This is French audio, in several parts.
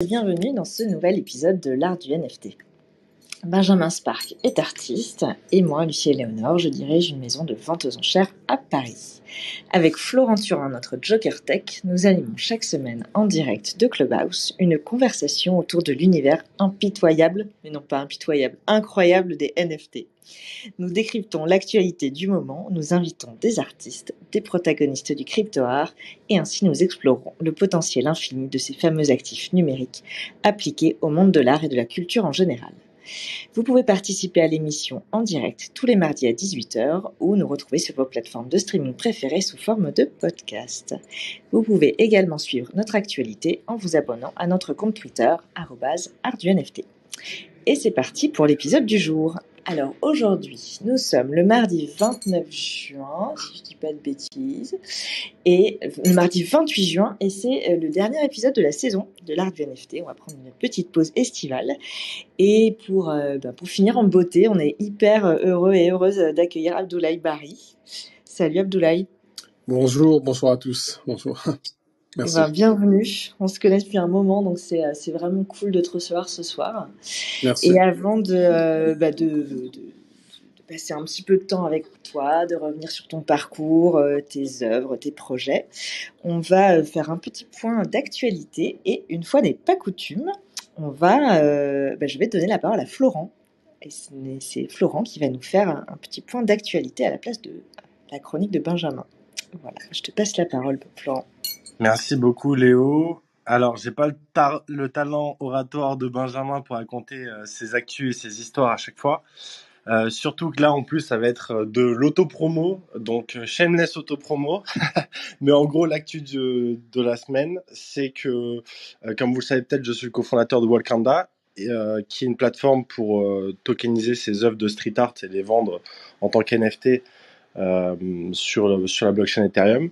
Bienvenue dans ce nouvel épisode de l'art du NFT. Benjamin Spark est artiste et moi, Lucie Éléonore, je dirige une maison de vente aux enchères à Paris. Avec Florent Turin, notre Joker Tech, nous animons chaque semaine en direct de Clubhouse une conversation autour de l'univers impitoyable, mais non pas impitoyable, incroyable des NFT. Nous décryptons l'actualité du moment, nous invitons des artistes, des protagonistes du crypto-art et ainsi nous explorons le potentiel infini de ces fameux actifs numériques appliqués au monde de l'art et de la culture en général. Vous pouvez participer à l'émission en direct tous les mardis à 18h ou nous retrouver sur vos plateformes de streaming préférées sous forme de podcast. Vous pouvez également suivre notre actualité en vous abonnant à notre compte Twitter @artdunft. Et c'est parti pour l'épisode du jour. Alors aujourd'hui, nous sommes le mardi 29 juin, si je dis pas de bêtises, et le mardi 28 juin, et c'est le dernier épisode de la saison de l'art du NFT. On va prendre une petite pause estivale. Et pour finir en beauté, on est hyper heureux et heureuse d'accueillir Abdoulaye Bari. Salut Abdoulaye. Bonjour à tous. Bonjour. Merci. Bienvenue. On se connaît depuis un moment, donc c'est vraiment cool de te recevoir ce soir. Merci. Et avant de passer un petit peu de temps avec toi, de revenir sur ton parcours, tes œuvres, tes projets, on va faire un petit point d'actualité. Et une fois n'est pas coutume, je vais te donner la parole à Florent. Et c'est Florent qui va nous faire un petit point d'actualité à la place de la chronique de Benjamin. Voilà, je te passe la parole, Florent. Merci beaucoup, Léo. Alors, j'ai pas le talent oratoire de Benjamin pour raconter ses actus et ses histoires à chaque fois. Surtout que là, en plus, ça va être de l'autopromo, donc shameless autopromo. Mais en gros, l'actu de la semaine, c'est que, comme vous le savez peut-être, je suis le cofondateur de Walkanda, qui est une plateforme pour tokeniser ses œuvres de street art et les vendre en tant qu'NFT sur la blockchain Ethereum.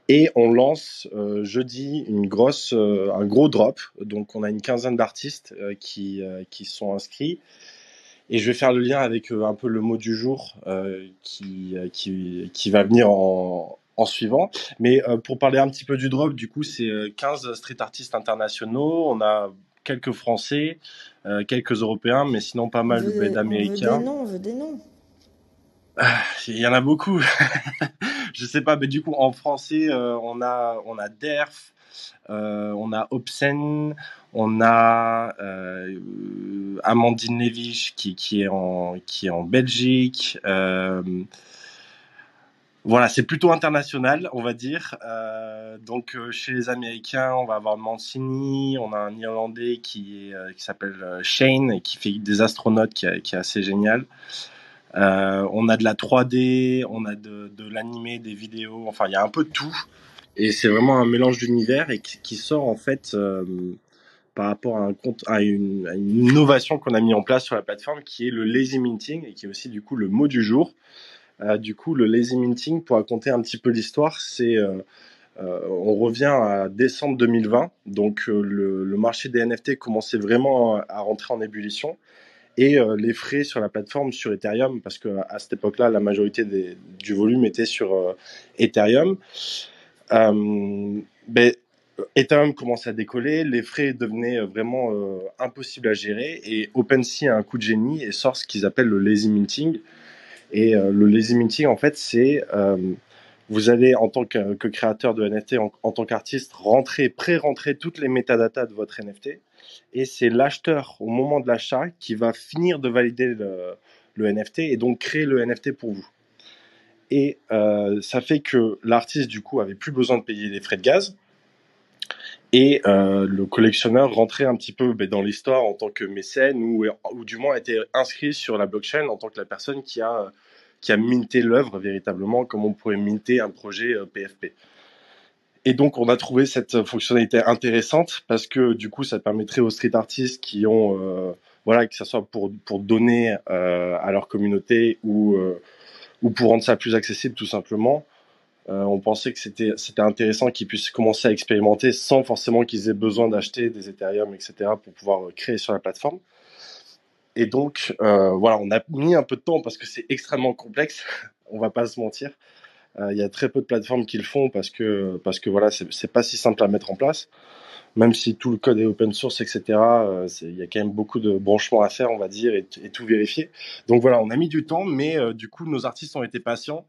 Et on lance jeudi un gros drop. Donc on a une quinzaine d'artistes qui sont inscrits. Et je vais faire le lien avec un peu le mot du jour qui va venir en suivant. Mais pour parler un petit peu du drop, du coup, c'est 15 street artistes internationaux. On a quelques Français, quelques Européens, mais sinon pas mal d'Américains. On veut des noms. Il y en a beaucoup. Je sais pas, mais du coup, en français, on a Derf, on a Obscene, on a Amandine Lévich qui est en Belgique. Voilà, c'est plutôt international, on va dire. Donc, chez les Américains, on va avoir Mancini, on a un Irlandais qui s'appelle Shane et qui fait des astronautes, qui est assez génial. On a de la 3D, on a de l'animé, des vidéos, enfin il y a un peu de tout. Et c'est vraiment un mélange d'univers et qui sort en fait par rapport à une innovation qu'on a mis en place sur la plateforme qui est le lazy minting et qui est aussi du coup le mot du jour. Du coup, le lazy minting, pour raconter un petit peu l'histoire, c'est on revient à décembre 2020, donc le marché des NFT commençait vraiment à rentrer en ébullition. Et les frais sur la plateforme sur Ethereum, parce que à cette époque-là, la majorité du volume était sur Ethereum. Ethereum commençait à décoller, les frais devenaient vraiment impossibles à gérer, et OpenSea a un coup de génie et sort ce qu'ils appellent le lazy minting. Et le lazy minting, en fait, c'est vous allez, en tant que créateur de NFT, en tant qu'artiste, pré-rentrer toutes les métadatas de votre NFT. Et c'est l'acheteur, au moment de l'achat, qui va finir de valider le NFT et donc créer le NFT pour vous. Et ça fait que l'artiste, du coup, avait plus besoin de payer les frais de gaz. Et le collectionneur rentrait un petit peu dans l'histoire en tant que mécène ou du moins était inscrit sur la blockchain en tant que la personne qui a minté l'œuvre véritablement, comme on pourrait minter un projet PFP. Et donc, on a trouvé cette fonctionnalité intéressante parce que du coup, ça permettrait aux street artistes qui ont, que ça soit pour donner à leur communauté ou pour rendre ça plus accessible tout simplement. On pensait que c'était intéressant qu'ils puissent commencer à expérimenter sans forcément qu'ils aient besoin d'acheter des Ethereum, etc. pour pouvoir créer sur la plateforme. Et donc, on a mis un peu de temps parce que c'est extrêmement complexe, on va pas se mentir. Il y a très peu de plateformes qui le font parce que voilà, c'est pas si simple à mettre en place. même si tout le code est open source, etc., il y a quand même beaucoup de branchements à faire, on va dire, et tout vérifier. Donc voilà, on a mis du temps, mais du coup, nos artistes ont été patients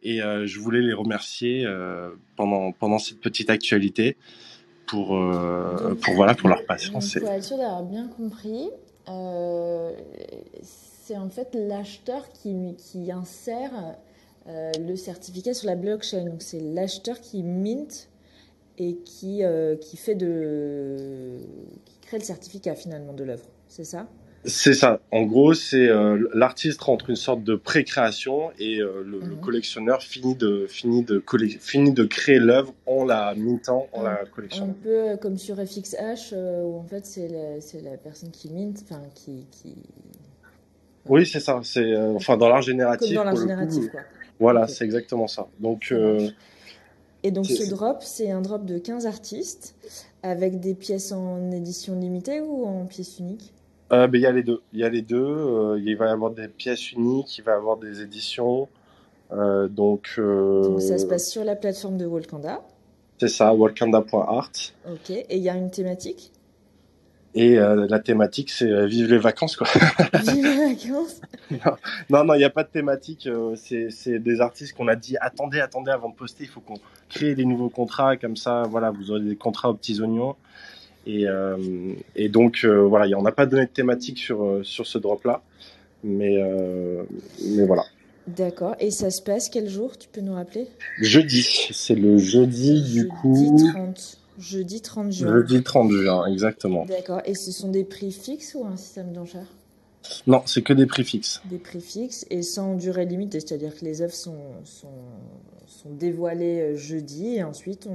et je voulais les remercier pendant cette petite actualité pour leur patience. Pour être sûr d'avoir bien compris, c'est en fait l'acheteur qui insère le certificat sur la blockchain. Donc c'est l'acheteur qui mint et qui crée le certificat finalement de l'œuvre. C'est ça? C'est ça. En gros, c'est l'artiste rentre une sorte de pré-création et le collectionneur finit de créer l'œuvre en la mintant, en la collectionnant. Un peu comme sur FXH où en fait c'est la personne qui mint, enfin qui. Oui, c'est ça. C'est dans l'art génératif. Comme dans l'art génératif, quoi. Voilà, c'est exactement ça. Donc. Et donc ce drop, c'est un drop de 15 artistes avec des pièces en édition limitée ou en pièces uniques? Il y a les deux. Il y a les deux. Il va y avoir des pièces uniques, il va y avoir des éditions. Donc ça se passe sur la plateforme de Walkanda. C'est ça, walkanda.art. Ok. Et il y a une thématique? Et la thématique, c'est vive les vacances, quoi. Vive les vacances? Non, il n'y a pas de thématique. C'est des artistes qu'on a dit attendez avant de poster. Il faut qu'on crée des nouveaux contrats. Comme ça, voilà, vous aurez des contrats aux petits oignons. Et donc, voilà, on n'a pas donné de thématique sur ce drop-là. Mais voilà. D'accord. Et ça se passe quel jour? Tu peux nous rappeler? Jeudi. C'est le jeudi, du coup. Jeudi 30 juin. Jeudi 30 juin, exactement. D'accord. Et ce sont des prix fixes ou un système d'enchères? Non, c'est que des prix fixes. Des prix fixes et sans durée limitée, c'est-à-dire que les œuvres sont dévoilées jeudi et ensuite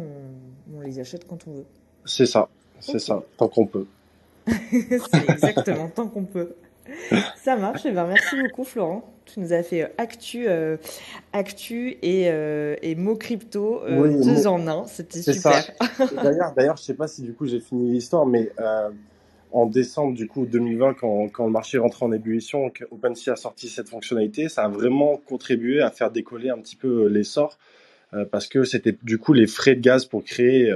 on les achète quand on veut. C'est ça, c'est ça, tant qu'on peut. C'est exactement, tant qu'on peut. Ça marche, merci beaucoup Florent. Tu nous as fait actu et mots crypto, oui, 2 en 1, c'était super. D'ailleurs, je sais pas si du coup j'ai fini l'histoire, mais en décembre du coup 2020, quand le marché rentrait en ébullition, OpenSea a sorti cette fonctionnalité, ça a vraiment contribué à faire décoller un petit peu l'essor, parce que c'était du coup les frais de gaz pour créer,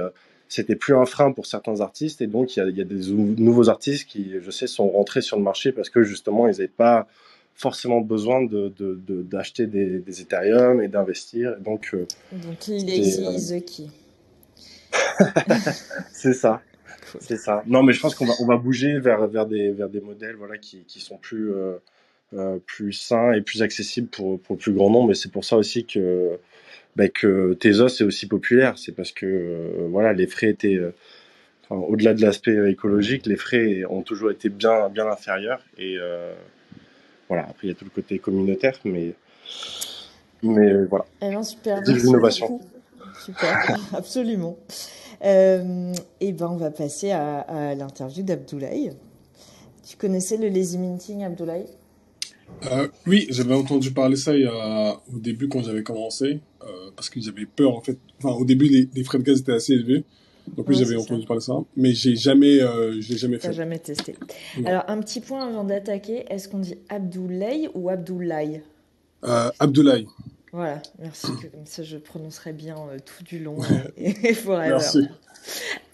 c'était plus un frein pour certains artistes, et donc il y a des nouveaux artistes qui, je sais, sont rentrés sur le marché parce que justement ils n'avaient pas forcément besoin d'acheter des Ethereum et d'investir. Donc lazy is the key. C'est ça. Cool. C'est ça. Non, mais je pense qu'on va bouger vers des modèles, voilà, qui sont plus sains et plus accessibles pour le plus grand nombre. Et c'est pour ça aussi que Tezos est aussi populaire. C'est parce que voilà, les frais étaient, au-delà de l'aspect écologique, les frais ont toujours été bien inférieurs. Et voilà. Après, il y a tout le côté communautaire, mais voilà. Super. Vive l'innovation. Super, absolument. Et on va passer à l'interview d'Abdoulaye. Tu connaissais le lazy minting, Abdoulaye? Oui, j'avais entendu parler ça au début quand j'avais commencé, parce que j'avais peur en fait. Enfin, au début, les frais de gaz étaient assez élevés, donc oui, j'avais entendu parler de ça, mais je l'ai jamais fait. T'as jamais testé. Non. Alors, un petit point avant d'attaquer, est-ce qu'on dit Abdoulaye ou Abdoulaye? Abdoulaye. Voilà, merci, comme ça je prononcerai bien tout du long et forever. Merci.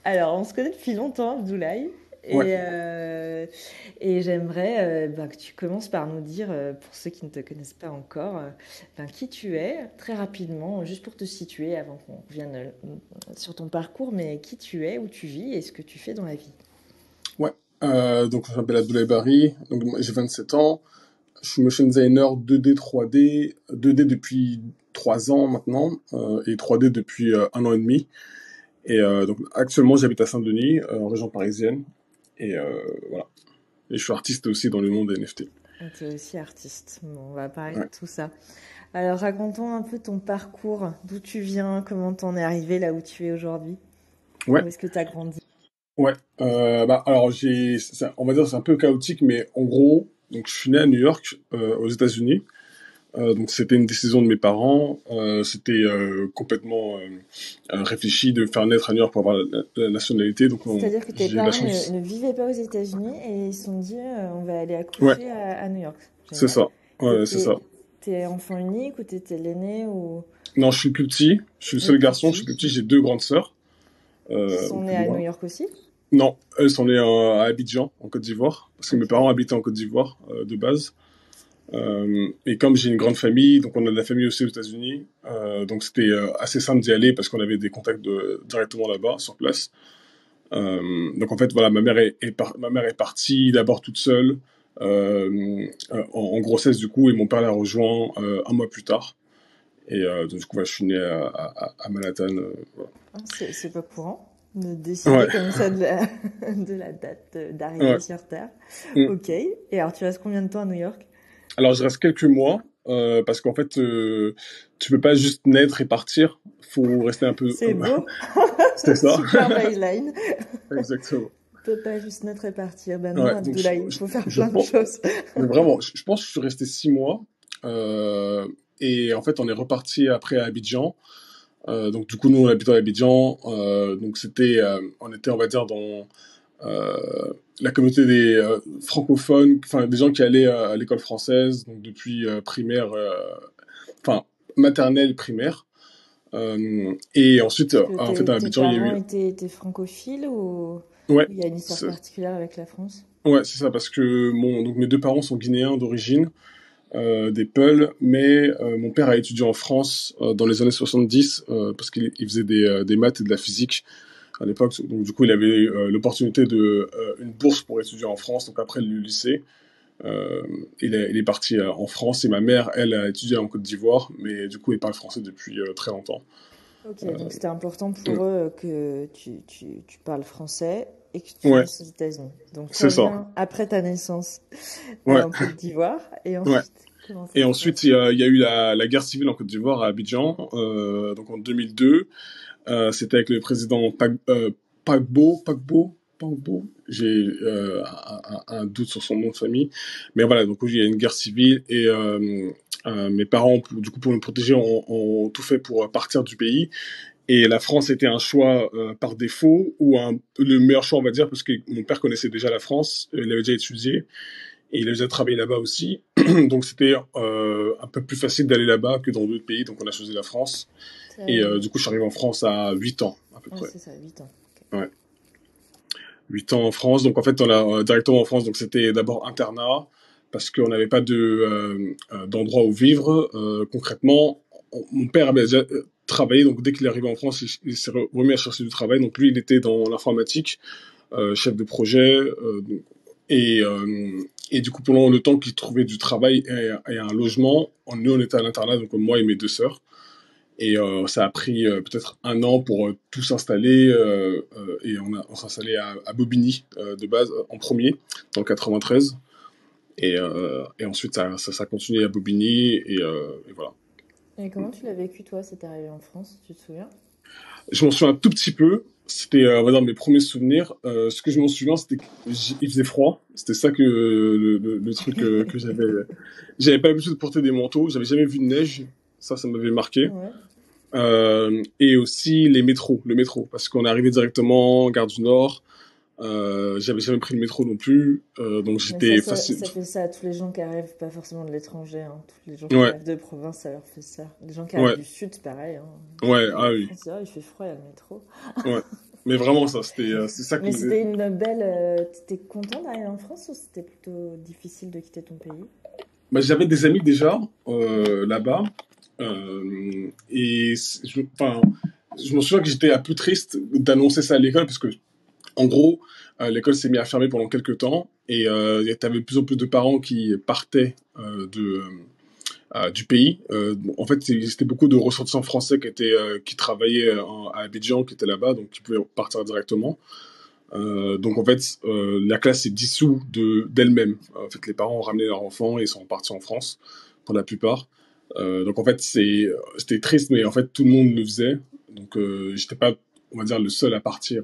Alors, on se connaît depuis longtemps, Abdoulaye. Et j'aimerais que tu commences par nous dire, pour ceux qui ne te connaissent pas encore, qui tu es, très rapidement, juste pour te situer avant qu'on revienne sur ton parcours, mais qui tu es, où tu vis et ce que tu fais dans la vie. Ouais, donc je m'appelle Abdoulaye Barry, donc j'ai 27 ans, je suis motion designer 2D, 3D, 2D depuis 3 ans maintenant, et 3D depuis 1 an et demi. Et donc actuellement j'habite à Saint-Denis, en région parisienne. Et voilà. Et je suis artiste aussi dans le monde des NFT. Tu es aussi artiste. Bon, on va parler de tout ça. Alors, raconte-nous un peu ton parcours, d'où tu viens, comment t'en es arrivé là où tu es aujourd'hui. Ouais. Où est-ce que tu as grandi? Ouais. Alors, on va dire que c'est un peu chaotique, mais en gros, donc je suis né à New York, aux États-Unis. Donc c'était une décision de mes parents. C'était complètement réfléchi de faire naître à New York pour avoir la nationalité. Donc c'est-à-dire que tes parents ne vivaient pas aux États-Unis et ils se sont dit on va aller accoucher à New York. C'est ça. Ouais, c'est ça. T'es enfant unique ou t'étais l'aîné ou... Non, je suis le plus petit. Je suis le seul garçon. Je suis le plus petit. J'ai 2 grandes sœurs. Qui sont nées à New York aussi? Non, elles sont nées à Abidjan, en Côte d'Ivoire, parce que mes Ok. parents habitaient en Côte d'Ivoire de base. Et comme j'ai une grande famille, donc on a de la famille aussi aux États-Unis, donc c'était assez simple d'y aller parce qu'on avait des contacts directement là-bas, sur place. Donc en fait, voilà, ma mère est partie d'abord toute seule en grossesse du coup, et mon père l'a rejoint un mois plus tard. Et donc, du coup, je suis né à Manhattan. Voilà. Ah, c'est pas courant de Ouais, décider comme ça de la, de la date d'arrivée ouais. sur Terre. Mm. Ok. Et alors, tu restes combien de temps à New York? Alors, je reste quelques mois parce qu'en fait, tu peux pas juste naître et partir. Faut rester un peu. C'est beau. C'est ça. Super byline. Exactement. On peut pas juste naître et partir. Ben non, Ouais, donc Abdoulaye, il faut faire je plein de pense, choses. mais vraiment, je pense que je suis resté 6 mois. Euh, et en fait, on est reparti après à Abidjan. Donc du coup, nous, on habitait à Abidjan. Donc on était, on va dire, dans la communauté des francophones, enfin des gens qui allaient à l'école française, donc depuis primaire, enfin maternelle, primaire. Et ensuite, Est-ce que en fait, à tes Abidjan, il y a parents eu, étaient francophiles ou ouais, il y a une histoire c'est particulière avec la France? ouais, c'est ça, parce que donc mes deux parents sont guinéens d'origine. Des Peuls, mais mon père a étudié en France dans les années 70 parce qu'il faisait des maths et de la physique à l'époque. Donc du coup, il avait l'opportunité de une bourse pour étudier en France. Donc après le lycée, il est parti en France et ma mère, elle, a étudié en Côte d'Ivoire, mais du coup, elle parle français depuis très longtemps. Ok, donc c'était important Mm. pour eux que tu parles français et que tu Ouais, finisses aux États-Unis. Donc tu c'est ça. reviens après ta naissance Ouais, en Côte d'Ivoire et ouais. ensuite, comment ça Et se ensuite, passe? il y a eu la guerre civile en Côte d'Ivoire à Abidjan, donc en 2002. C'était avec le président Pagbo. J'ai un doute sur son nom de famille. Mais voilà, donc il y a une guerre civile et mes parents, du coup, pour me protéger, ont tout fait pour partir du pays. Et la France était un choix par défaut, ou le meilleur choix, on va dire, parce que mon père connaissait déjà la France, il avait déjà étudié, et il a déjà travaillé là-bas aussi. Donc c'était un peu plus facile d'aller là-bas que dans d'autres pays, donc on a choisi la France. Et du coup, je suis arrivé en France à 8 ans, à peu Ouais, près. c'est ça, 8 ans. Ok. Ouais. 8 ans en France. Donc, en fait, on a directement en France. Donc, c'était d'abord internat, parce qu'on n'avait pas d'endroit où vivre. Concrètement, mon père avait déjà travaillé. Donc, dès qu'il est arrivé en France, il s'est remis à chercher du travail. Donc, lui, il était dans l'informatique, chef de projet. Et du coup, pendant le temps qu'il trouvait du travail et un logement, nous, on était à l'internat, donc moi et mes deux sœurs. Et ça a pris peut-être un an pour tout s'installer. Et on s'est installé à Bobigny de base en premier, dans le 93. Et ensuite, ça a continué à Bobigny. Et voilà. Et comment tu l'as vécu, toi, c'est arrivé en France, tu te souviens? Je m'en souviens un tout petit peu. C'était, on va dire, mes premiers souvenirs. Ce que je m'en souviens, c'était qu'il faisait froid. C'était ça que le truc que j'avais. J'avais pas l'habitude de porter des manteaux. J'avais jamais vu de neige. Ça m'avait marqué. Ouais. Et aussi le métro, parce qu'on est arrivé directement Gare du Nord. J'avais jamais pris le métro non plus, donc Mais j'étais facile. ça fait ça à tous les gens qui arrivent, pas forcément de l'étranger, hein. Tous les gens qui Ouais, arrivent de province, ça leur fait ça. Les gens qui arrivent ouais, du sud, c'est pareil, hein. ouais, Ils ah arrivent en oui, France, ah, il fait froid, il y a le métro. ouais. Mais vraiment ça, c'est ça Mais qui c'était une belle. T'étais content d'arriver en France ou c'était plutôt difficile de quitter ton pays? bah, j'avais des amis déjà là-bas, enfin, je me souviens que j'étais un peu triste d'annoncer ça à l'école parce que en gros, l'école s'est mise à fermer pendant quelques temps et t'avais de plus en plus de parents qui partaient du pays. En fait, c'était beaucoup de ressortissants français qui travaillaient à Abidjan, qui étaient là-bas, donc qui pouvaient partir directement. Donc en fait, la classe s'est dissoute d'elle-même. En fait, les parents ont ramené leurs enfants et ils sont partis en France pour la plupart. Donc en fait, c'était triste, mais en fait tout le monde le faisait. Donc j'étais pas, on va dire, le seul à partir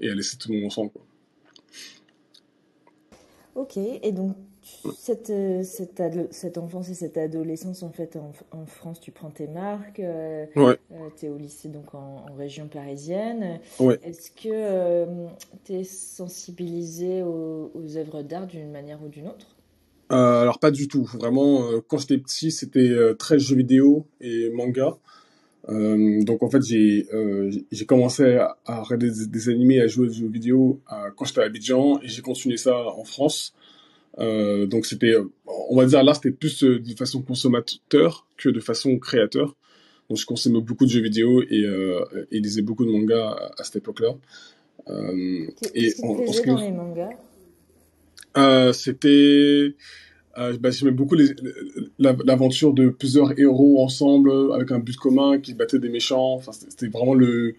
et à laisser tout le monde ensemble, quoi. Ok, et donc cette enfance et cette adolescence, en fait, en France, tu prends tes marques, Ouais, tu es au lycée donc en région parisienne. ouais. Est-ce que tu es sensibilisé aux œuvres d'art d'une manière ou d'une autre? Alors pas du tout. Vraiment, quand j'étais petit, c'était très jeux vidéo et manga. Donc en fait, j'ai commencé à regarder des animés, à jouer aux jeux vidéo quand j'étais à Abidjan, et j'ai continué ça en France. Donc c'était, on va dire là, c'était plus de façon consommateur que de façon créateur. Donc je consommais beaucoup de jeux vidéo et lisais beaucoup de mangas à cette époque-là. Qu'est-ce qui te En ce plaisait qui dans les mangas? c'était j'aimais beaucoup l'aventure de plusieurs héros ensemble avec un but commun qui battaient des méchants. Enfin, c'était vraiment Ouais,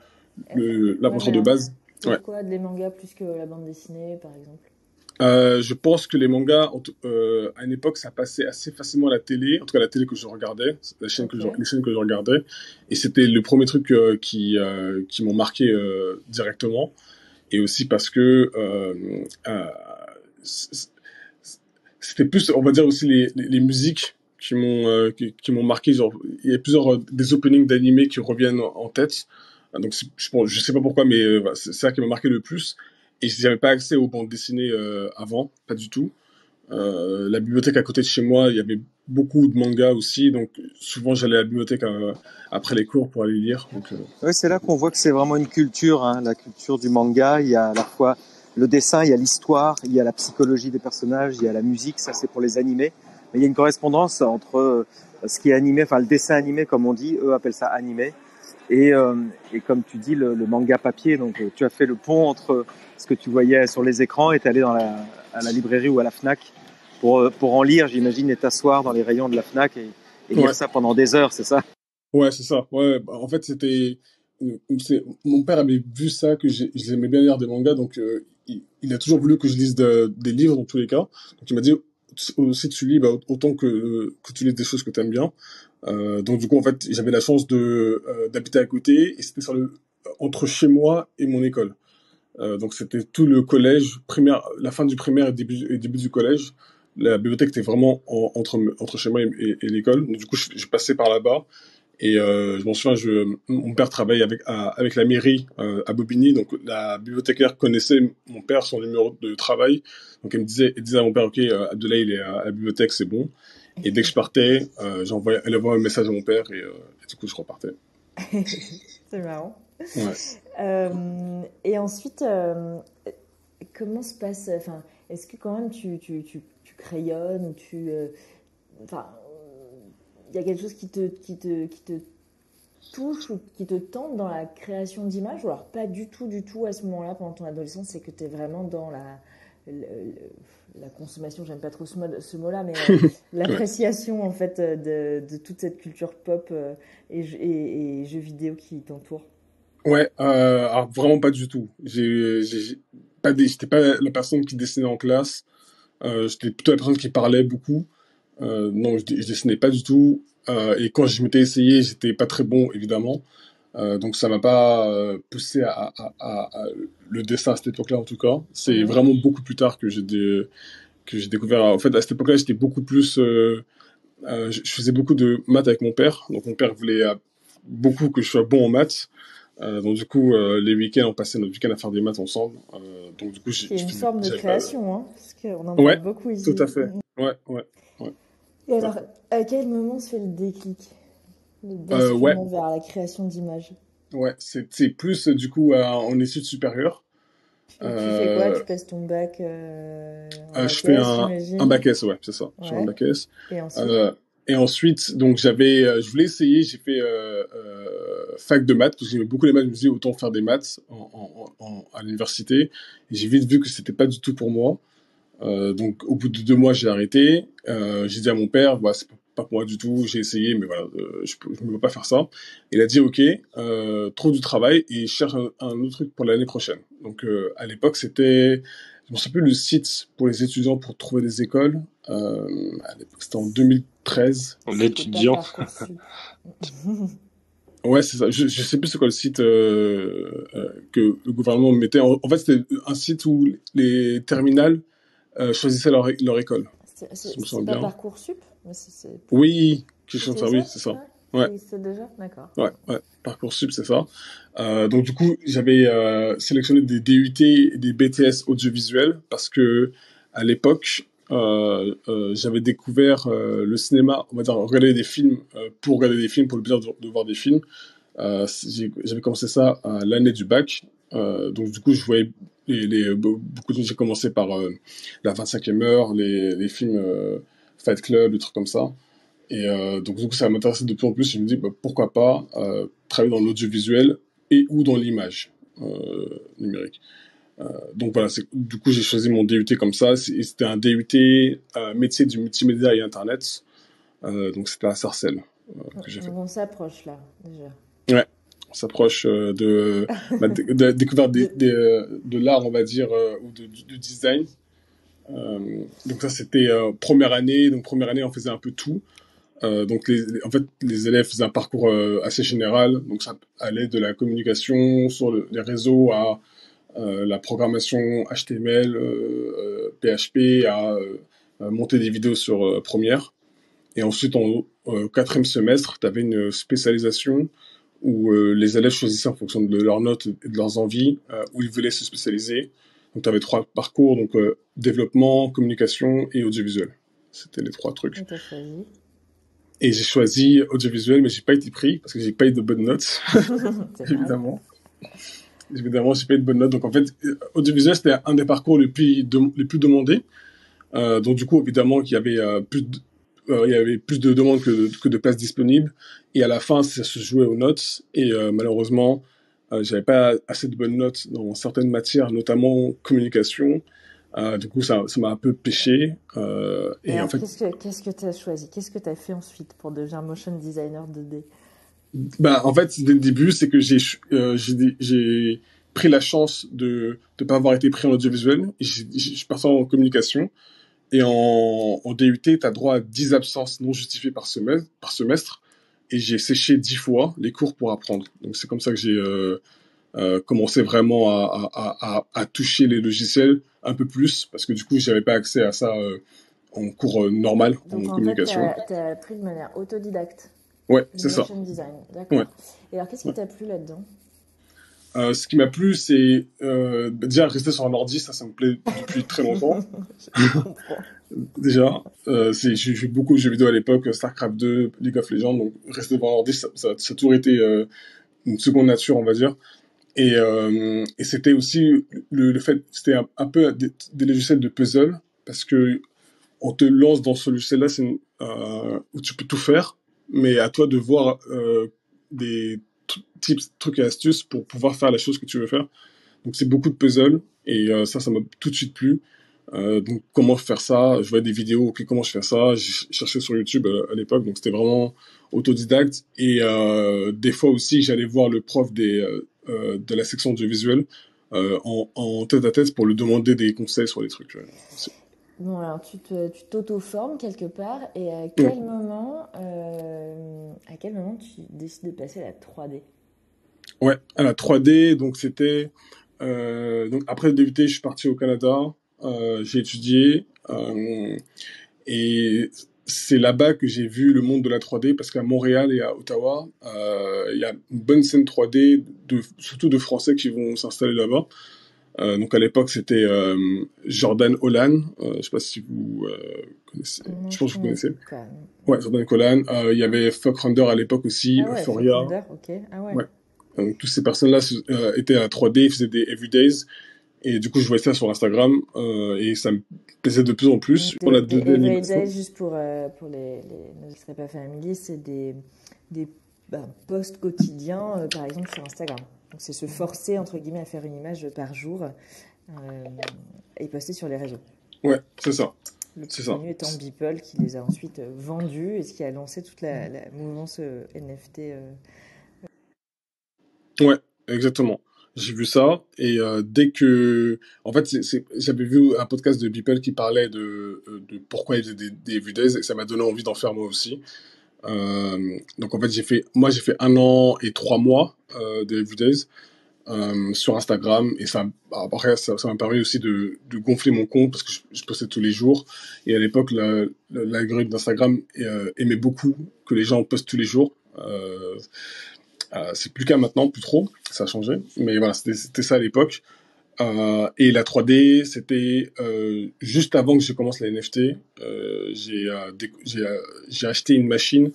l'aventure mais de alors, base. Ouais. pourquoi les mangas plus que la bande dessinée, par exemple? Je pense que les mangas, à une époque, ça passait assez facilement à la télé, en tout cas la télé que je regardais, Ok. les chaînes que je regardais, et c'était le premier truc qui m'ont marqué directement, et aussi parce que c- c'était plus, on va dire aussi les musiques qui m'ont marqué. Genre, il y a plusieurs des openings d'animés qui reviennent en tête. Donc je sais pas pourquoi, mais voilà, c'est ça qui m'a marqué le plus. Et je n'avais pas accès aux bandes dessinées avant, pas du tout. La bibliothèque à côté de chez moi, il y avait beaucoup de mangas aussi, donc souvent j'allais à la bibliothèque après les cours pour aller lire. Ouais, c'est là qu'on voit que c'est vraiment une culture, hein, la culture du manga. Il y a à la fois le dessin, il y a l'histoire, il y a la psychologie des personnages, il y a la musique, ça c'est pour les animés. Mais il y a une correspondance entre ce qui est animé, enfin le dessin animé comme on dit, eux appellent ça animé, et comme tu dis, le manga papier. Donc tu as fait le pont entre ce que tu voyais sur les écrans et tu allé à la librairie ou à la FNAC pour en lire, j'imagine, et t'asseoir dans les rayons de la FNAC et lire Ouais, ça pendant des heures, c'est ça? ouais, c'est ça. Ouais, bah, en fait, mon père avait vu ça, que j'aimais bien lire des mangas, donc il a toujours voulu que je lise des livres dans tous les cas. Donc il m'a dit, si tu lis, bah, autant que tu lises des choses que tu aimes bien. Donc du coup, en fait, j'avais la chance d'habiter à côté, et c'était entre chez moi et mon école. Donc c'était tout le collège, primaire, la fin du primaire et début du collège. La bibliothèque était vraiment entre chez moi et l'école. Donc, du coup, je passais par là-bas. Et je m'en souviens, mon père travaille avec la mairie à Bobigny, donc la bibliothécaire connaissait mon père, son numéro de travail. Donc elle disait à mon père, ok, Abdoulaye, il est à la bibliothèque, c'est bon. Et dès que je partais, elle envoyait un message à mon père et du coup je repartais. C'est marrant. Ouais. Et ensuite, comment se passe, enfin, est-ce que quand même tu crayonnes ou enfin, il y a quelque chose qui te touche ou qui te tente dans la création d'images, ou alors pas du tout à ce moment-là pendant ton adolescence, c'est que tu es vraiment dans la consommation, j'aime pas trop ce mot-là, mais Ouais. l'appréciation en fait de toute cette culture pop et jeux vidéo qui t'entourent. Ouais, alors vraiment pas du tout. J'étais pas la personne qui dessinait en classe. J'étais plutôt la personne qui parlait beaucoup. Non, je dessinais pas du tout. Et quand je m'étais essayé, j'étais pas très bon, évidemment. Donc ça m'a pas poussé à le dessin à cette époque-là, en tout cas. C'est Mhm. vraiment beaucoup plus tard que j'ai découvert. En fait, à cette époque-là, j'étais beaucoup plus. Je faisais beaucoup de maths avec mon père. Donc mon père voulait beaucoup que je sois bon en maths. Donc du coup, les week-ends, on passait notre week-end à faire des maths ensemble. Donc du coup, Qui est une forme de j'avais pas. création, hein, parce qu'on en parle Ouais, beaucoup tout à ici. fait. Ouais, ouais, ouais, Et ouais. alors, à quel moment se fait le déclic, le Ouais, basculement vers la création d'images? ouais. C'est plus du coup en études supérieures. Tu fais quoi? Euh, Tu passes ton bac en bac je fais S, un j'imagine? bac S, ouais, c'est ça. Je fais un Ouais. bac S. Et ensuite? Euh, et ensuite, donc je voulais essayer. J'ai fait fac de maths parce que j'aimais beaucoup les maths. Je me disais autant faire des maths à l'université. Et j'ai vite vu que c'était pas du tout pour moi. Donc au bout de 2 mois, j'ai arrêté. J'ai dit à mon père, bah, c'est pas pour moi du tout. J'ai essayé, mais voilà, je ne peux pas faire ça. Il a dit, ok, trouve du travail et cherche un autre truc pour l'année prochaine. Donc à l'époque, je me souviens plus le site pour les étudiants pour trouver des écoles. À l'époque, c'était en 2013. C'était pas L'étudiant. Parcoursup. Ouais, c'est ça. Je sais plus c'est quoi le site que le gouvernement mettait. En fait, c'était un site où les terminales choisissaient leur école. Si je me C'est souviens pas bien. Parcoursup, mais Oui, quelque chose comme c'était ça, oui, ça? c'est ça. Ouais. Ouais, C'est déjà? D'accord. ouais, ouais. Parcoursup, c'est ça. Donc du coup, j'avais sélectionné des DUT et des BTS audiovisuels parce que à l'époque, j'avais découvert le cinéma, on va dire, regarder des films pour regarder des films, pour le plaisir de voir des films. J'avais commencé ça à l'année du bac. Donc du coup, je voyais beaucoup de j'ai commencé par la 25e heure, les films Fight Club, des trucs comme ça. Et donc du coup, ça m'intéressait de plus en plus. Je me dis, bah, pourquoi pas travailler dans l'audiovisuel et ou dans l'image numérique. Donc voilà, du coup, j'ai choisi mon DUT comme ça. C'était un DUT métier du multimédia et Internet. Donc c'était à Sarcelles que j'ai fait. On s'approche là, déjà. Ouais, on s'approche de la découverte de l'art, on va dire, ou du design. Donc ça, c'était première année. Donc première année, on faisait un peu tout. Donc en fait, les élèves faisaient un parcours assez général. Donc ça allait de la communication sur les réseaux à la programmation HTML, PHP, à monter des vidéos sur Premiere. Et ensuite, au quatrième semestre, tu avais une spécialisation où les élèves choisissaient en fonction de leurs notes et de leurs envies où ils voulaient se spécialiser. Donc, tu avais 3 parcours, donc développement, communication et audiovisuel. C'était les 3 trucs. Et t'as choisi? Et j'ai choisi audiovisuel, mais j'ai pas été pris parce que j'ai pas eu de bonnes notes, évidemment. Évidemment, j'ai pas eu de bonnes notes. Donc, en fait, audiovisuel, c'était un des parcours les plus demandés. Donc, du coup, évidemment, qu'il y avait il y avait plus de demandes que de places disponibles. Et à la fin, ça se jouait aux notes. Et malheureusement, j'avais pas assez de bonnes notes dans certaines matières, notamment communication. Du coup, ça m'a un peu pêché. Et alors, en fait, qu'est-ce que tu as choisi? Qu'est-ce que tu as fait ensuite pour devenir motion designer 2D? bah, en fait, dès le début, c'est que j'ai pris la chance de pas avoir été pris en audiovisuel. Je suis parti en communication. Et en DUT, tu as droit à 10 absences non justifiées par semestre. Et j'ai séché 10 fois les cours pour apprendre. Donc c'est comme ça que j'ai commencé vraiment à toucher les logiciels un peu plus, parce que du coup, j'avais pas accès à ça en cours normal, Donc en en fait, communication. tu as appris de manière autodidacte Ouais, le c'est ça. motion design. D'accord. Ouais. Et alors, qu'est-ce qui Ouais. t'a plu là-dedans? Ce qui m'a plu, c'est déjà rester sur un ordi, ça me plaît depuis très longtemps. Je comprends. Déjà, j'ai joué beaucoup de jeux vidéo à l'époque, StarCraft 2, League of Legends, donc rester devant un ordi, ça a toujours été une seconde nature, on va dire. Et c'était aussi le fait, c'était un peu des logiciels de puzzle, parce que on te lance dans ce logiciel-là, où tu peux tout faire, mais à toi de voir des tips, trucs et astuces pour pouvoir faire la chose que tu veux faire. Donc c'est beaucoup de puzzles, et ça m'a tout de suite plu. Donc comment faire ça? Je voyais des vidéos, ok, comment je fais ça? J'ai cherché sur YouTube à l'époque, donc c'était vraiment autodidacte. Et des fois aussi, j'allais voir le prof de la section audiovisuelle en tête à tête pour lui demander des conseils sur les trucs. Bon, alors tu t'auto-formes quelque part, et à Ouais. quel moment tu décides de passer à la 3D? Ouais, à la 3D, donc c'était donc après le DUT, je suis parti au Canada, j'ai étudié et c'est là-bas que j'ai vu le monde de la 3D parce qu'à Montréal et à Ottawa, il y a une bonne scène 3D, surtout de Français qui vont s'installer là-bas. Donc à l'époque, c'était Jordan Holland, je sais pas si vous connaissez, Non, je pense que vous connaissez. pas. Ouais, Jordan Holland. Il y avait Fuck Render à l'époque aussi, Ah ouais, Euphoria. Fassbender, ok. Ah ouais. Ouais. Donc, toutes ces personnes-là étaient à la 3D, faisaient des everydays. Et du coup, je voyais ça sur Instagram et ça me plaisait de plus en plus. On a Des 2D animation. everyday, juste pour ne seraient pas familiers, c'est des posts quotidiens, par exemple sur Instagram. Donc c'est se forcer, entre guillemets, à faire une image par jour et poster sur les réseaux. Ouais, c'est ça. Le C'est plus ça. connu étant Beeple, qui les a ensuite vendus et ce qui a lancé toute la mouvance NFT. Ouais, exactement. J'ai vu ça et dès que, en fait, j'avais vu un podcast de Beeple qui parlait de pourquoi il faisait des everydays et ça m'a donné envie d'en faire moi aussi. Donc en fait, j'ai fait 1 an et 3 mois de everydays sur Instagram et après ça m'a permis aussi de gonfler mon compte parce que je postais tous les jours et à l'époque l'algorithme d'Instagram aimait beaucoup que les gens postent tous les jours. C'est plus le cas maintenant, plus trop, ça a changé, mais voilà, c'était ça à l'époque. Et la 3D, c'était juste avant que je commence la NFT. J'ai acheté une machine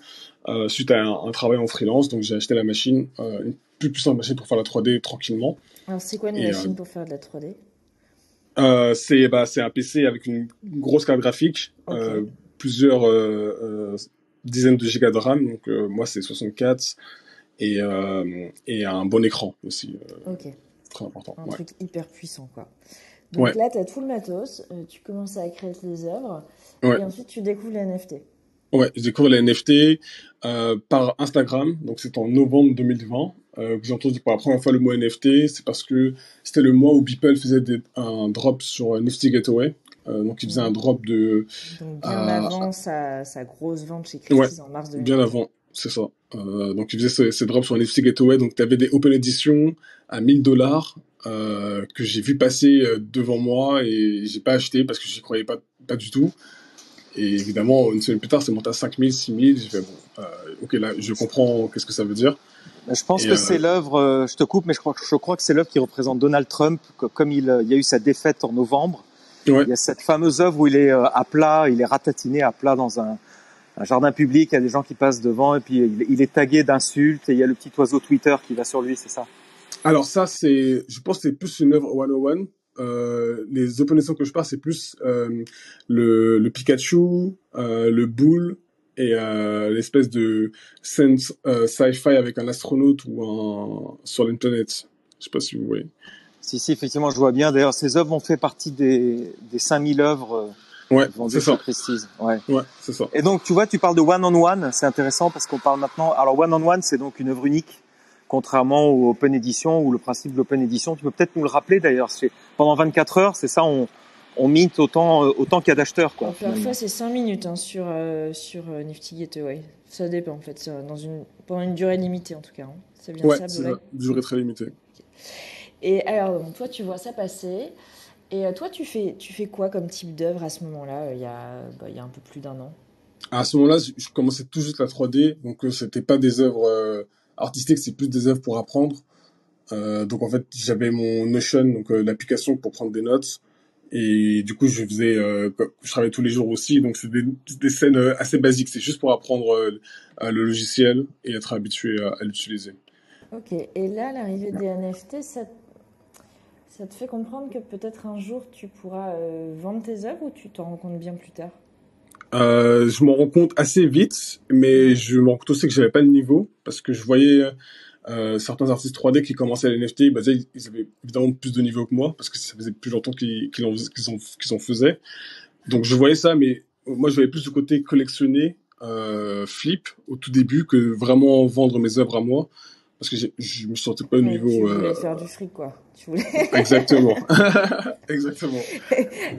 suite à un travail en freelance. Donc j'ai acheté la machine, une plus puissante machine pour faire la 3D tranquillement. Alors, c'est quoi une Et machine pour faire de la 3D? c'est un PC avec une grosse carte graphique, Ok, plusieurs dizaines de gigas de RAM. Donc moi c'est 64 et un bon écran aussi, ok. très important. Un Ouais. truc hyper puissant, quoi. Ouais, Donc là, tu as tout le matos, tu commences à créer tes œuvres, ouais. et ensuite tu découvres les NFT. Ouais, j'ai découvert les NFT par Instagram, donc c'était en novembre 2020 que j'ai entendu pour la première fois le mot NFT. C'est parce que c'était le mois où Beeple faisait un drop sur Nifty Gateway. Donc il faisait un Mhm. drop de... Donc bien à- avant sa grosse vente chez ouais, Christie's en mars bien 2021. avant, c'est ça. Donc il faisait ces drops sur Nifty Gateway, donc tu avais des open editions à $1000 que j'ai vu passer devant moi et j'ai pas acheté parce que j'y croyais pas du tout. Et évidemment, une semaine plus tard, c'est monté à 5000, 6000. J'ai fait, bon, ok, là, je comprends qu'est-ce que ça veut dire. Je pense Et que c'est l'œuvre, je te coupe, mais je crois que c'est l'œuvre qui représente Donald Trump, comme il y a eu sa défaite en novembre. ouais, Il y a cette fameuse œuvre où il est à plat, il est ratatiné à plat dans un jardin public, il y a des gens qui passent devant et puis il est tagué d'insultes et il y a le petit oiseau Twitter qui va sur lui, c'est ça? alors ça, je pense que c'est plus une œuvre 101. Les oppositions que je parle, c'est plus le Pikachu, le Bull et l'espèce de sense sci-fi avec un astronaute ou sur une planète. Je sais pas si vous voyez. Si, effectivement, je vois bien. D'ailleurs, ces œuvres ont fait partie des 5000 œuvres Ouais, vendues c'est chez ça. Christie's. Ouais. Ouais, c'est ça. Et donc, tu vois, tu parles de One on One, c'est intéressant parce qu'on parle maintenant. Alors, One on One, c'est donc une œuvre unique, contrairement au Open Edition ou le principe de l'Open Edition. Tu peux peut-être nous le rappeler d'ailleurs. Pendant 24 heures, c'est ça, on mint autant qu'il y a d'acheteurs, quoi. Parfois Finalement. c'est 5 minutes hein, sur Nifty Gateway. Ça dépend en fait, pendant une durée limitée en tout cas. Hein. C'est bien Ouais, ça, c'est Boulay. ça. Durée très limitée. Et alors, donc, toi tu vois ça passer. Et toi tu fais quoi comme type d'œuvre à ce moment-là, il y a un peu plus d'un an? À ce moment-là, je commençais tout juste la 3D, donc c'était pas des œuvres artistiques, c'est plus des œuvres pour apprendre. Donc en fait, j'avais mon Notion, donc l'application pour prendre des notes, et du coup je travaillais tous les jours aussi, donc c'est des scènes assez basiques. C'est juste pour apprendre le logiciel et être habitué à l'utiliser. Ok, et là l'arrivée des NFT, ça te fait comprendre que peut-être un jour tu pourras vendre tes œuvres ou tu t'en rends compte bien plus tard? Je m'en rends compte assez vite, mais Ouais. je me rends compte aussi que j'avais pas le niveau parce que je voyais certains artistes 3D qui commençaient à l'NFT, bah, déjà, ils avaient évidemment plus de niveau que moi parce que ça faisait plus longtemps qu'ils en faisaient. Donc je voyais ça, mais moi je voyais plus le côté collectionner, flip au tout début que vraiment vendre mes œuvres à moi parce que je me sentais pas au Ouais, tu niveau voulais faire du fric quoi. Tu voulais exactement. Exactement.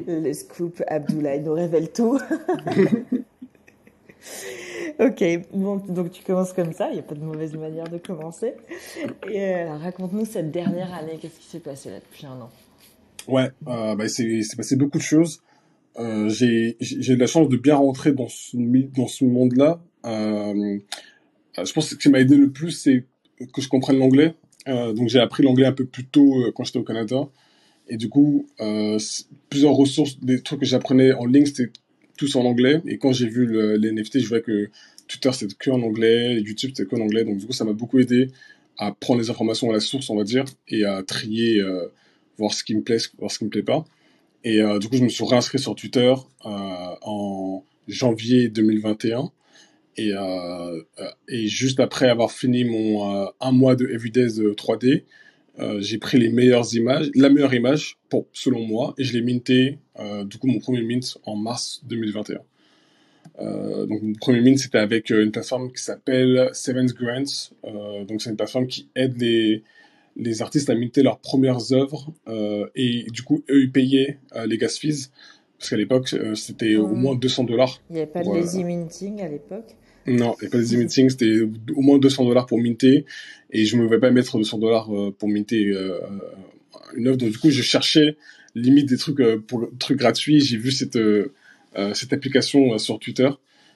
le scoop Abdoulaye nous révèle tout. Ok, bon, donc tu commences comme ça, il n'y a pas de mauvaise manière de commencer. Et alors, raconte-nous cette dernière année, qu'est-ce qui s'est passé là depuis un an? Ouais, bah c'est passé beaucoup de choses. J'ai eu la chance de bien rentrer dans ce monde-là. Je pense que ce qui m'a aidé le plus, c'est que je comprenne l'anglais. Donc j'ai appris l'anglais un peu plus tôt quand j'étais au Canada. Et du coup, plusieurs ressources, des trucs que j'apprenais en ligne, c'était tous en anglais. Et quand j'ai vu les NFT, je voyais que Twitter, c'était que en anglais, YouTube, c'était que en anglais. Donc du coup, ça m'a beaucoup aidé à prendre les informations à la source, on va dire, et à trier, voir ce qui me plaît, voir ce qui me plaît pas. Et du coup, je me suis réinscrit sur Twitter en janvier 2021. Et juste après avoir fini mon un mois de Everydays 3D, j'ai pris les meilleures images, la meilleure image selon moi, et je l'ai minté. Du coup, mon premier mint en mars 2021. Donc, mon premier mint, c'était avec une plateforme qui s'appelle Seventh Grants. Donc, c'est une plateforme qui aide les artistes à minter leurs premières œuvres et du coup eux ils payaient les gas fees parce qu'à l'époque c'était au moins $200 Il n'y avait pas de pour lazy minting à l'époque? non il n'y avait pas des meetings, c'était au moins $200 pour minter et je me vais pas mettre $200 pour minter une œuvre. Donc du coup je cherchais limite des trucs pour trucs gratuits. J'ai vu cette application sur Twitter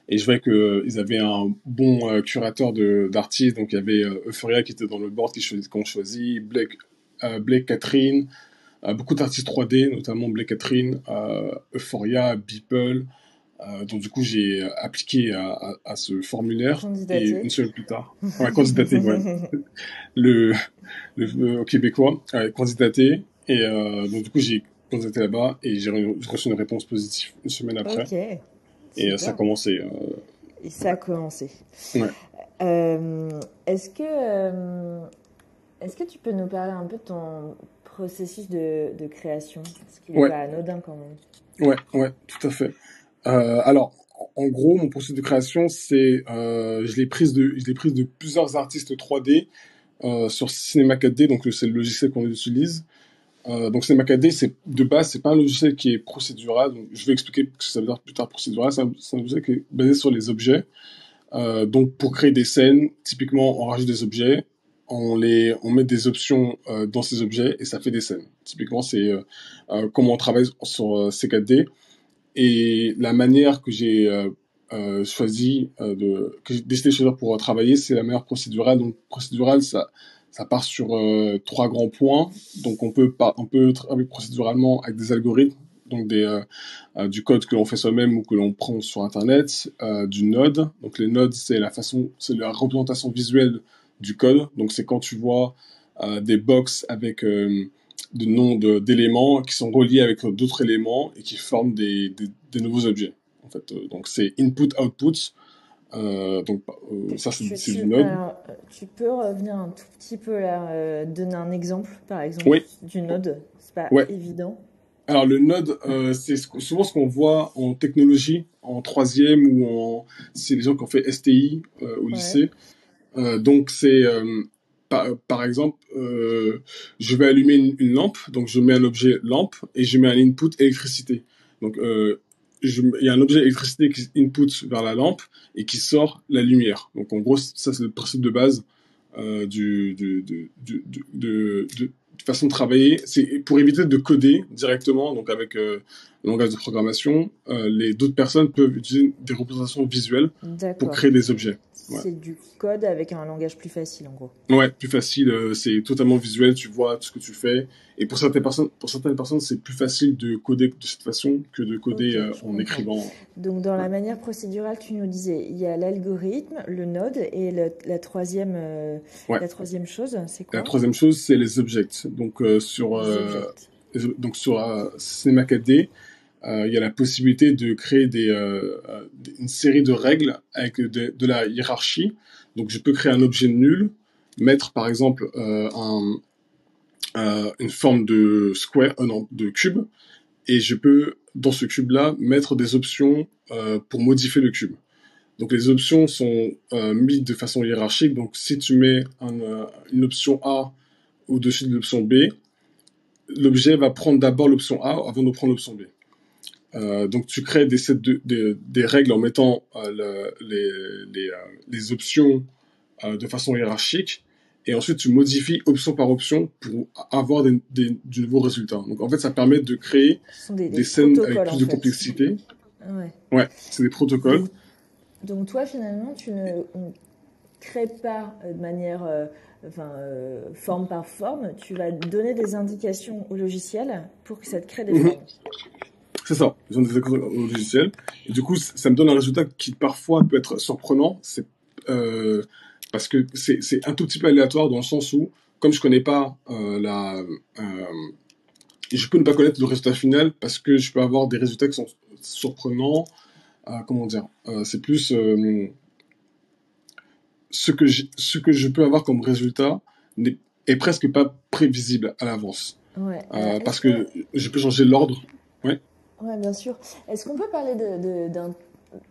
et je voyais que ils avaient un bon curateur d'artistes. Donc il y avait Euphoria qui était dans le board qu'on choisit, Blake Catherine, beaucoup d'artistes 3D, notamment Blake Catherine, Euphoria, Beeple, Donc du coup, j'ai appliqué à ce formulaire et Candidaté. une semaine plus tard, ouais, candidaté, ouais, le, au Québécois, candidaté et donc du coup j'ai candidaté là-bas et j'ai reçu une réponse positive une semaine après Ok, et ça a super. commencé. Et ça a commencé. Ouais. Est-ce que tu peux nous parler un peu de ton processus de création? Parce qu'il n'est Ouais, pas anodin quand même. ouais, tout à fait. Alors, en gros, mon processus de création, c'est, je l'ai prise de plusieurs artistes 3D sur Cinema 4D, donc c'est le logiciel qu'on utilise. Donc Cinema 4D, c'est de base, c'est pas un logiciel qui est procédural. Donc, je vais expliquer ce que ça veut dire plus tard procédural. C'est un logiciel qui est basé sur les objets. Donc pour créer des scènes, typiquement, on rajoute des objets, on met des options dans ces objets et ça fait des scènes. Typiquement, c'est comment on travaille sur C4D. Et la manière que j'ai que j'ai décidé de choisir pour travailler, c'est la manière procédurale. Donc procédurale, ça part sur trois grands points. Donc on peut travailler procéduralement avec des algorithmes, donc du code que l'on fait soi-même ou que l'on prend sur Internet, du node. Donc les nodes, c'est la représentation visuelle du code. Donc c'est quand tu vois des box avec de noms d'éléments qui sont reliés avec d'autres éléments et qui forment des nouveaux objets. En fait, donc c'est input-output. Ça, c'est du node. Alors, tu peux revenir un tout petit peu là, donner un exemple, par exemple, Oui, du node. C'est pas ouais. évident. Alors le node, c'est souvent ce qu'on voit en technologie, en troisième c'est les gens qui ont fait STI au lycée. Donc c'est par exemple, je vais allumer une lampe, donc je mets un objet lampe et je mets un input électricité. Donc il y a un objet électricité qui input vers la lampe et qui sort la lumière. Donc en gros, ça c'est le principe de base de façon de travailler. C'est pour éviter de coder directement, donc avec le langage de programmation, d'autres personnes peuvent utiliser des représentations visuelles pour créer des objets. Ouais. C'est du code avec un langage plus facile, en gros. Ouais, plus facile, c'est totalement visuel, tu vois tout ce que tu fais. Et pour certaines personnes, c'est plus facile de coder de cette façon que de coder en écrivant. Donc, dans la manière procédurale, tu nous disais, il y a l'algorithme, le node, et la troisième chose, c'est quoi? La troisième chose, c'est les objects. Donc, sur Cinema 4D, il y a la possibilité de créer une série de règles avec de la hiérarchie. Donc, je peux créer un objet nul, mettre par exemple une forme de de cube, et je peux dans ce cube-là mettre des options pour modifier le cube. Donc les options sont mises de façon hiérarchique. Donc si tu mets une option A au-dessus de l'option B, l'objet va prendre d'abord l'option A avant de prendre l'option B. Donc tu crées des règles en mettant les options de façon hiérarchique et ensuite tu modifies option par option pour avoir du nouveau résultat. Donc en fait ça permet de créer des scènes avec plus de complexité. Ouais, c'est des protocoles. Donc toi finalement tu ne crées pas de manière forme par forme, tu vas donner des indications au logiciel pour que ça te crée des formes. C'est ça, ils ont des indications au logiciel. Et du coup, ça me donne un résultat qui parfois peut être surprenant. Parce que c'est un tout petit peu aléatoire dans le sens où, comme je connais pas je peux ne pas connaître le résultat final parce que je peux avoir des résultats qui sont surprenants. Comment dire, c'est plus ce que je peux avoir comme résultat est presque pas prévisible à l'avance. Ouais. Parce que je peux changer l'ordre. Ouais. Ouais, bien sûr. Est-ce qu'on peut parler d'un...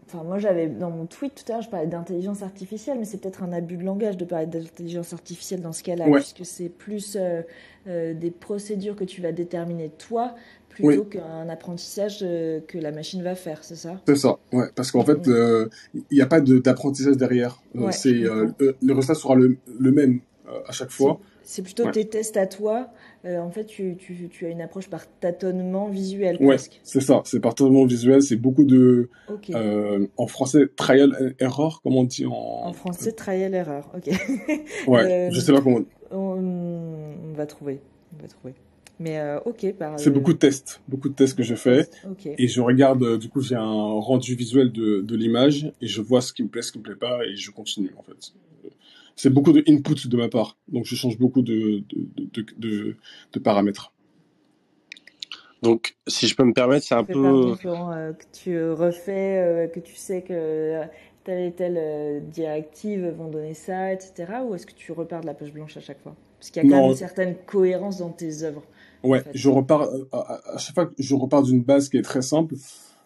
Enfin, moi, j'avais dans mon tweet tout à l'heure, je parlais d'intelligence artificielle, mais c'est peut-être un abus de langage de parler d'intelligence artificielle dans ce cas-là, puisque c'est plus des procédures que tu vas déterminer toi, plutôt qu'un apprentissage que la machine va faire, c'est ça? C'est ça, ouais, parce qu'en fait, il n'y a pas d'apprentissage derrière. Le résultat sera le même à chaque fois. C'est plutôt tes tests à toi. En fait, tu as une approche par tâtonnement visuel presque. C'est ça, c'est par tâtonnement visuel. C'est beaucoup de... en français, trial and error, comme on dit en français, trial error, ok. Ouais, je sais pas comment... On va trouver. Mais ok, C'est beaucoup de tests que je fais. Ok. Et je regarde, du coup, j'ai un rendu visuel de l'image et je vois ce qui me plaît, ce qui me plaît pas et je continue, en fait. C'est beaucoup de input de ma part. Donc, je change beaucoup de paramètres. Donc, si je peux me permettre, c'est un Fais part, peu... Florent, que tu refais, que tu sais que telle et telle directive vont donner ça, etc. Ou est-ce que tu repars de la page blanche à chaque fois? Parce qu'il y a quand même une Non, certaine cohérence dans tes œuvres, en ouais, fait. je repars, à chaque fois, je repars d'une base qui est très simple.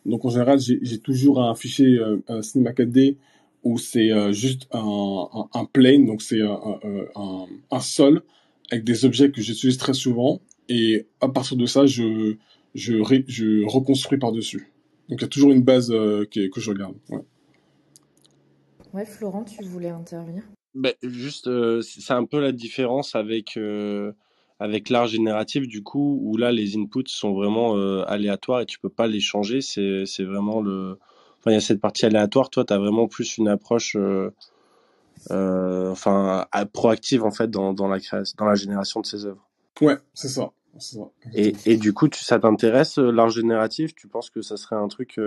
Donc, en général, j'ai toujours un fichier Cinema 4D où c'est juste un plane, donc c'est un sol avec des objets que j'utilise très souvent. Et à partir de ça, je reconstruis par-dessus. Donc, il y a toujours une base que je regarde. Ouais. Ouais, Florent, tu voulais intervenir? Ben, juste, c'est un peu la différence avec l'art génératif, du coup, où là, les inputs sont vraiment aléatoires et tu peux pas les changer. C'est vraiment le... Enfin, il y a cette partie aléatoire. Toi, tu as vraiment plus une approche proactive, en fait, dans la création, dans la génération de ces œuvres. Ouais, c'est ça. C'est ça, exactement. Et du coup, ça t'intéresse, l'art génératif? Tu penses que ça serait un truc...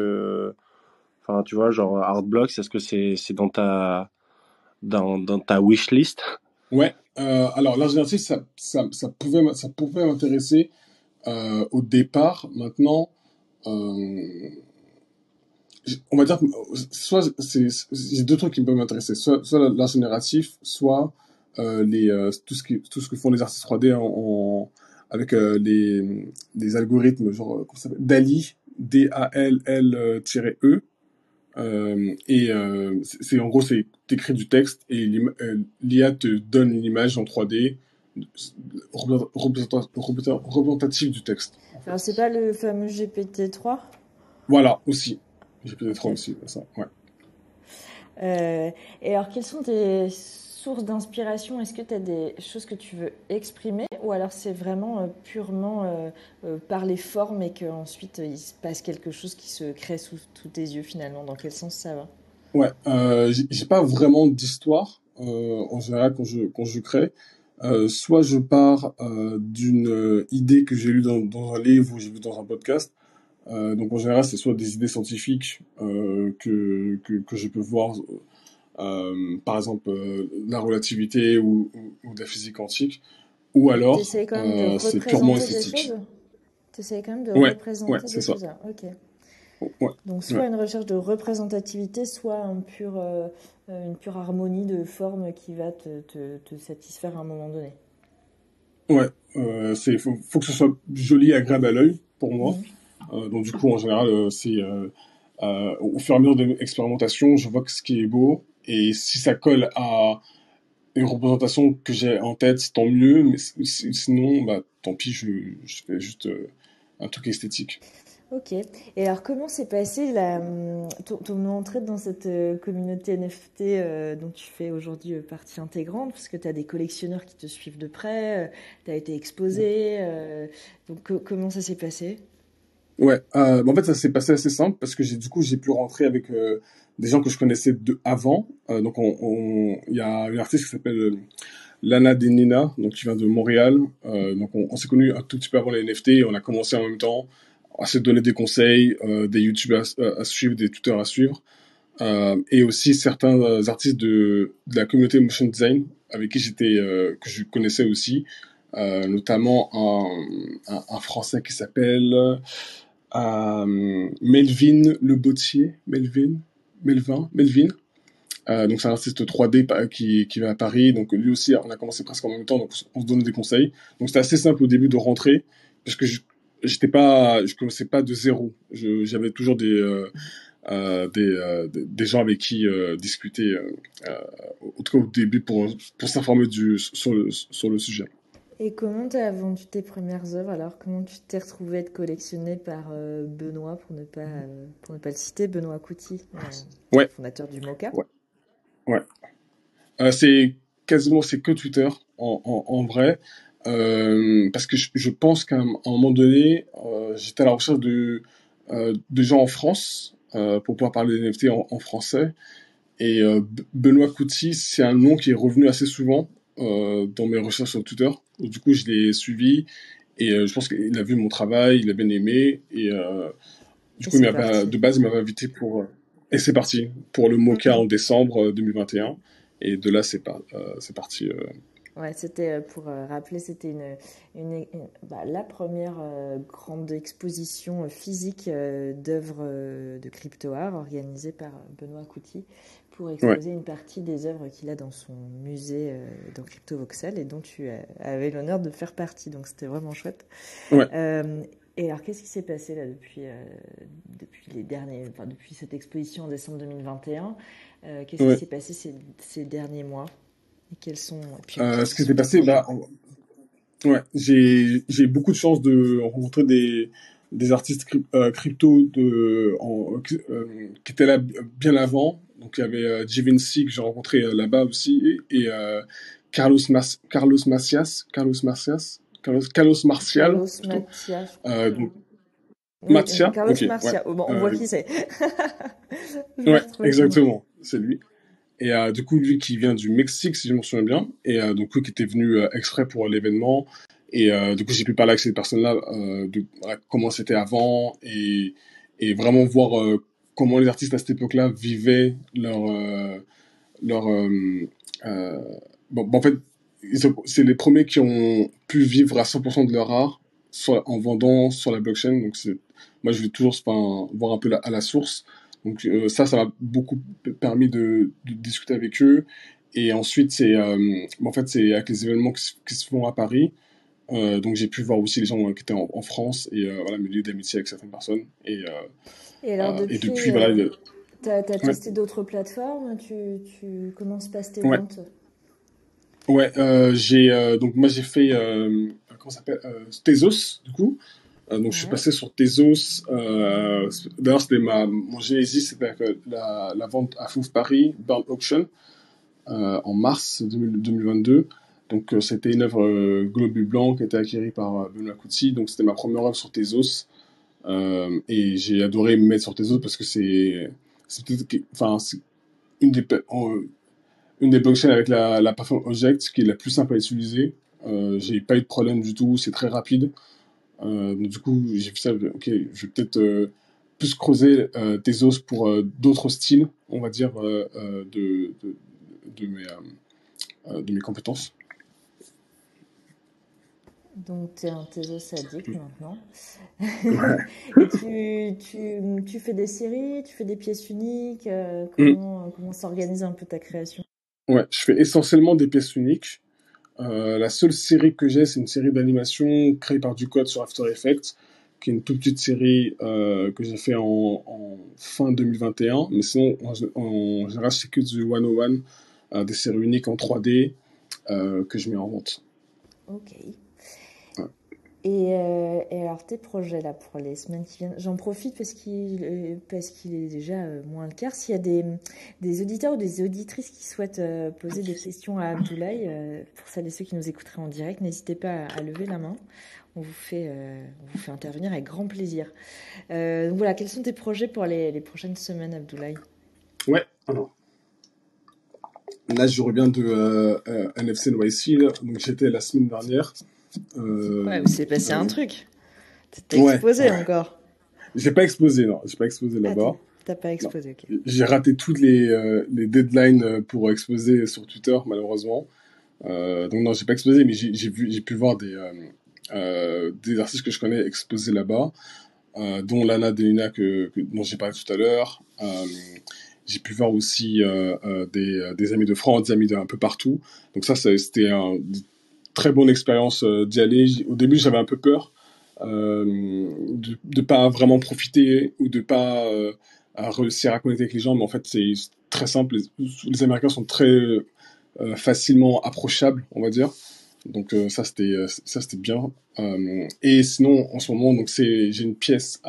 Enfin, tu vois, genre Artblocks, est-ce que c'est dans ta wish list? Ouais, alors l'art génératif, ça pouvait m'intéresser au départ. Maintenant, euh, on va dire que soit j'ai deux trucs qui peuvent m'intéresser, soit l'art génératif, soit tout ce que font les artistes 3D avec les algorithmes, genre comment ça s'appelle, DALL-E, DALL-E. C'est en gros, c'est t'écris du texte et l'IA te donne une image en 3D représentative du texte, en Alors, c'est fait. pas le fameux GPT-3? Voilà, aussi. J'ai peut-être Ok. trop aussi, ça, ouais. Et alors, quelles sont tes sources d'inspiration? Est-ce que tu as des choses que tu veux exprimer ou alors c'est vraiment purement par les formes et qu'ensuite il se passe quelque chose qui se crée sous tous tes yeux finalement? Dans quel sens ça va? Ouais, j'ai pas vraiment d'histoire, en général, quand je crée. Soit je pars d'une idée que j'ai lue dans un livre ou j'ai vu dans un podcast. Donc en général, c'est soit des idées scientifiques que je peux voir, par exemple la relativité ou de la physique quantique, ou alors T'essayes quand même de c'est purement représenter des esthétique. choses? T'essayes quand même de Ouais, ouais, représenter des c'est ça. choses. Ah, ok. Ouais, Donc ouais, soit une recherche de représentativité, soit une pure harmonie de forme qui va te satisfaire à un moment donné. ouais. Faut que ce soit joli et agréable à l'œil pour moi. Mhm. Donc du coup, en général, au fur et à mesure de l'expérimentation, je vois que ce qui est beau et si ça colle à une représentation que j'ai en tête, tant mieux. Mais sinon, bah tant pis, je fais juste un truc esthétique. Ok. Et alors, comment s'est passée ton entrée dans cette communauté NFT dont tu fais aujourd'hui partie intégrante? Parce que tu as des collectionneurs qui te suivent de près, tu as été exposé. Donc, comment ça s'est passé? Ouais, en fait, ça s'est passé assez simple parce que j'ai pu rentrer avec des gens que je connaissais de avant. Donc, il y a une artiste qui s'appelle Lana Denina, donc qui vient de Montréal. Donc, on s'est connus un tout petit peu avant les NFT et on a commencé en même temps à se donner des conseils, des YouTube à suivre, des tuteurs à suivre, et aussi certains artistes de la communauté motion design avec qui que je connaissais aussi, notamment un Français qui s'appelle Melvin Le Bottier, Melvin. Donc c'est un artiste 3D qui va à Paris. Donc lui aussi, on a commencé presque en même temps, donc on se donnait des conseils. Donc c'était assez simple au début de rentrer, parce que je commençais pas de zéro. J'avais toujours des gens avec qui discuter, en tout cas au début pour s'informer sur le sujet. Et comment tu as vendu tes premières œuvres alors? Comment tu t'es retrouvé être collectionné par Benoît, pour ne pas le citer, Benoît Couty, Ouais, fondateur du Mocha? ouais, ouais. C'est que Twitter en vrai, parce que je pense qu'à un moment donné, j'étais à la recherche de gens en France pour pouvoir parler des NFT en français. Et Benoît Couty, c'est un nom qui est revenu assez souvent dans mes recherches sur Twitter. Donc, du coup, je l'ai suivi Et je pense qu'il a vu mon travail, il a bien aimé. Et du Et coup, c'est parti. de base, il m'avait invité pour... et c'est parti, pour le MOCA en décembre 2021. Et de là, c'est parti. Ouais, c'était pour rappeler, c'était la première grande exposition physique d'œuvres de crypto-art organisée par Benoît Couty pour Ouais, exposer une partie des œuvres qu'il a dans son musée dans Crypto Voxel et dont tu avais l'honneur de faire partie. Donc c'était vraiment chouette. ouais. Et alors, qu'est-ce qui s'est passé là depuis cette exposition en décembre 2021? Qu'est-ce qui Ouais. s'est passé ces derniers mois? Et quels sont, et puis, Ce qui quels s'est sont tes passé, projets? ouais, j'ai beaucoup de chance de rencontrer des artistes crypto qui étaient là bien avant. Donc il y avait Givenchy que j'ai rencontré là-bas aussi et Carlos Martial Carlos plutôt. Macia, je crois. Donc Oui, Matia, Carlos ok, ouais. Macia. Oh, bon, on voit qui c'est. Je vais Ouais, retrouver son nom. exactement, c'est lui. Et du coup, lui qui vient du Mexique, si je me souviens bien, et donc lui qui était venu exprès pour l'événement. Et du coup, j'ai pu parler avec ces personnes-là de voilà, comment c'était avant et vraiment voir comment les artistes à cette époque-là vivaient leur euh, en fait, c'est les premiers qui ont pu vivre à 100% de leur art soit en vendant sur la blockchain. Donc moi, je vais toujours voir un peu à la source. Donc ça m'a beaucoup permis de discuter avec eux. Et ensuite, en fait, c'est avec les événements qui se font à Paris. Donc j'ai pu voir aussi les gens qui étaient en France et voilà, me lier d'amitié avec certaines personnes. Et alors, Et depuis, depuis, voilà, t'as ouais, testé d'autres plateformes? Comment se passent tes ouais. ventes? Ouais, donc moi j'ai fait comment ça s'appelle Tezos du coup. Donc je suis Ouais. passé sur Tezos. D'ailleurs c'était mon Genesis, c'était la vente à Fouf Paris, Burn Auction en mars 2022. Donc c'était une œuvre Globus Blanc qui a été acquérie par Benoît Couty. Donc c'était ma première œuvre sur Tezos. Et j'ai adoré me mettre sur Tezos parce que c'est peut-être enfin c'est une des une des blockchains avec la plateforme Object qui est la plus simple à utiliser. J'ai pas eu de problème du tout, c'est très rapide. Donc du coup, j'ai fait ça, ok, je vais peut-être plus creuser Tezos pour d'autres styles, on va dire, de mes compétences. Donc, tu es un Tezos addict maintenant. Ouais. Et tu fais des séries, tu fais des pièces uniques. Mm. Comment s'organise un peu ta création? Ouais, je fais essentiellement des pièces uniques. La seule série que j'ai, c'est une série d'animation créée par Ducode sur After Effects, qui est une toute petite série que j'ai fait en fin 2021. Mais sinon, en général, c'est que du 101, des séries uniques en 3D que je mets en vente. Ok. Ouais. Et alors, tes projets là pour les semaines qui viennent, j'en profite parce qu'il est déjà moins le quart. S'il y a des auditeurs ou des auditrices qui souhaitent poser des questions à Abdoulaye, pour celles et ceux qui nous écouteraient en direct, n'hésitez pas à lever la main. On vous fait intervenir avec grand plaisir. Donc voilà, quels sont tes projets pour les prochaines semaines, Abdoulaye? Ouais, alors. Là, je reviens de NFC NYC, là. Donc j'étais la semaine dernière. Ouais, Euh, il s'est passé un euh, truc. T'es ouais, exposé ouais. encore. J'ai pas exposé, non. J'ai pas exposé Ah, là-bas. t'as pas Non. exposé, ok. J'ai raté toutes les deadlines pour exposer sur Twitter, malheureusement. Donc non, j'ai pas exposé, mais j'ai pu voir des artistes que je connais exposer là-bas, dont Lana Deluna dont j'ai parlé tout à l'heure. J'ai pu voir aussi des amis de France, des amis d'un peu partout. Donc c'était une très bonne expérience d'y aller. Au début, j'avais un peu peur de pas vraiment profiter ou de pas réussir à connecter avec les gens, mais en fait, c'est très simple. Les Américains sont très facilement approchables, on va dire. Donc ça c'était bien. Et sinon en ce moment donc j'ai une pièce